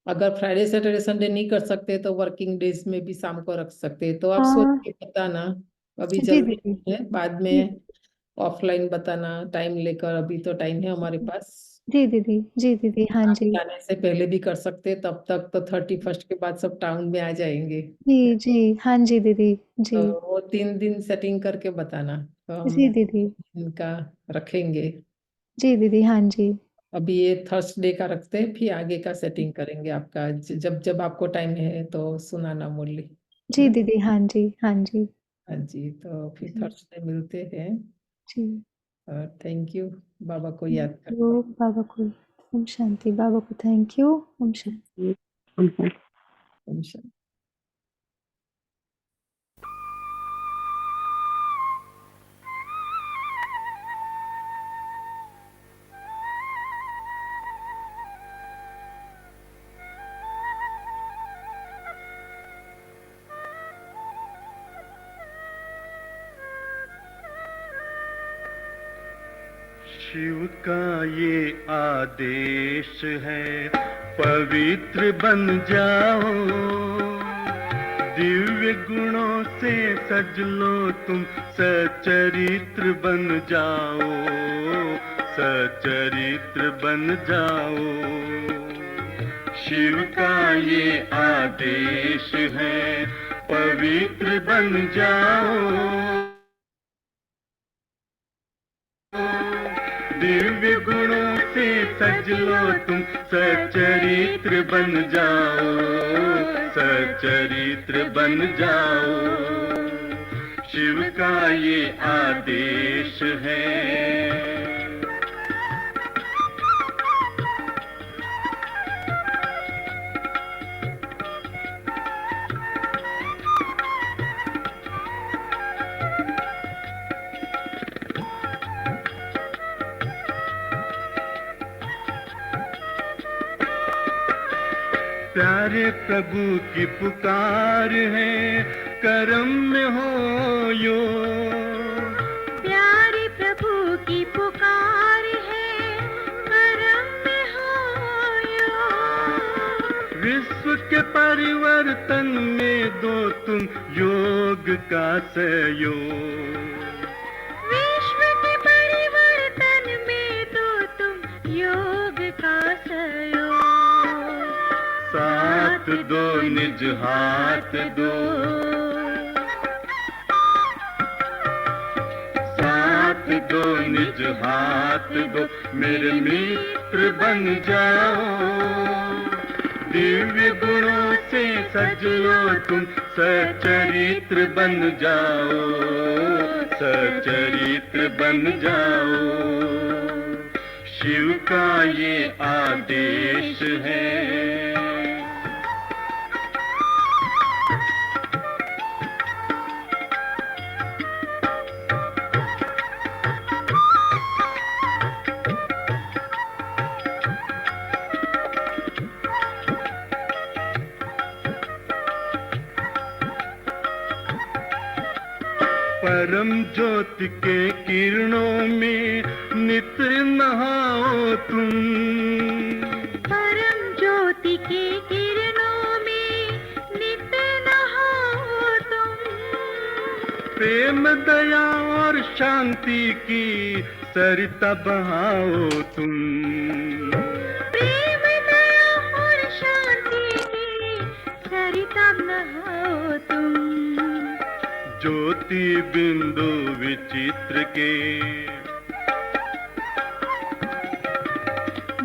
अगर फ्राइडे सैटरडे संडे नहीं कर सकते तो वर्किंग डेज में भी शाम को रख सकते हैं, तो आप सोच हाँ के बताना। अभी जी जल्दी दीदी, नहीं है, बाद जी में ऑफलाइन बताना टाइम लेकर, अभी तो टाइम है हमारे पास। जी दीदी, जी दीदी, हाँ आप जी, जाने से पहले भी कर सकते हैं, तब तक तो 31 के बाद सब टाउन में आ जाएंगे। जी जी, हाँ जी दीदी, जी तो वो 3 दिन सेटिंग करके बताना, तो हम जी दीदी, इनका रखेंगे। जी दीदी, हाँ जी, अभी ये थर्सडे का रखते हैं, फिर आगे का सेटिंग करेंगे आपका, जब जब आपको टाइम है तो सुनाना मुरली, है जी ना। दीदी, हाँ जी, हाँ जी, हाँ जी, तो फिर जी थर्सडे मिलते हैं। जी। और थैंक यू बाबा को थैंक याद करके। यू बाबा को, ओम शांति, बाबा को थैंक यू, ओम शांति। ओम शांति। शिव का ये आदेश है, पवित्र बन जाओ, दिव्य गुणों से सज लो तुम, सचरित्र बन जाओ, सचरित्र बन जाओ। शिव का ये आदेश है, पवित्र बन जाओ, दिव्य गुणों से सज लो तुम सचरित्र बन जाओ, सचरित्र बन जाओ। शिव का ये आदेश है। प्यारे प्रभु की पुकार है, करम में हो यो। प्यारे प्रभु की पुकार है, करम में हो यो। विश्व के परिवर्तन में दो तुम योग का सहयोग, विश्व के परिवर्तन में दो तुम योग का सहयोग। साथ दो निज हाथ दो, साथ दो निज हाथ दो, मेरे मित्र बन जाओ। दिव्य गुणों से सज लो तुम सचरित्र बन जाओ, सचरित्र बन जाओ। शिव का ये आदेश है। परम ज्योति के किरणों में नित्य नहाओ तुम, परम ज्योति के किरणों में नित्य नहाओ तुम। प्रेम दया और शांति की सरिता बहाओ तुम, प्रेम दया और शांति की सरिता बहाओ तुम। ज्योति बिंदु विचित्र के,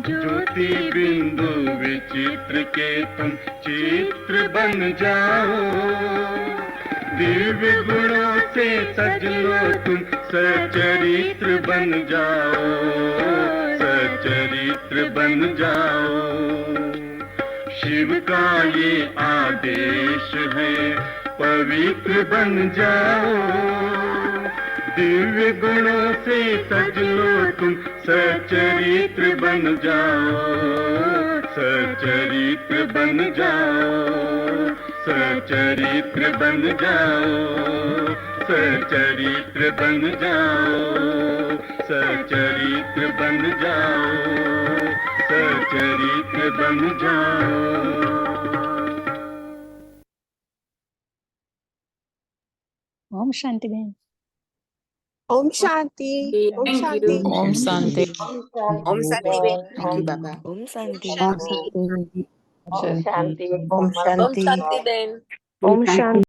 ज्योति बिंदु विचित्र के तुम चित्र बन जाओ। दिव्य गुणों से सज लो तुम सचरित्र बन जाओ, सचरित्र बन जाओ। शिव का ये आदेश है, पवित्र बन जाओ। दिव्य गुणों से सज लो तुम सचरित्र बन जाओ, सचरित्र बन जाओ, सचरित्र बन जाओ, सचरित्र बन जाओ, सचरित्र बन जाओ, सचरित्र बन जाओ। ओम शांति बहन। ओम शांति, ओम शांति, ओम शांति। ओम शांति बहन। थैंक यू बाबा। ओम शांति, ओम शांति, ओम शांति, ओम शांति, बहन। ओम शांति।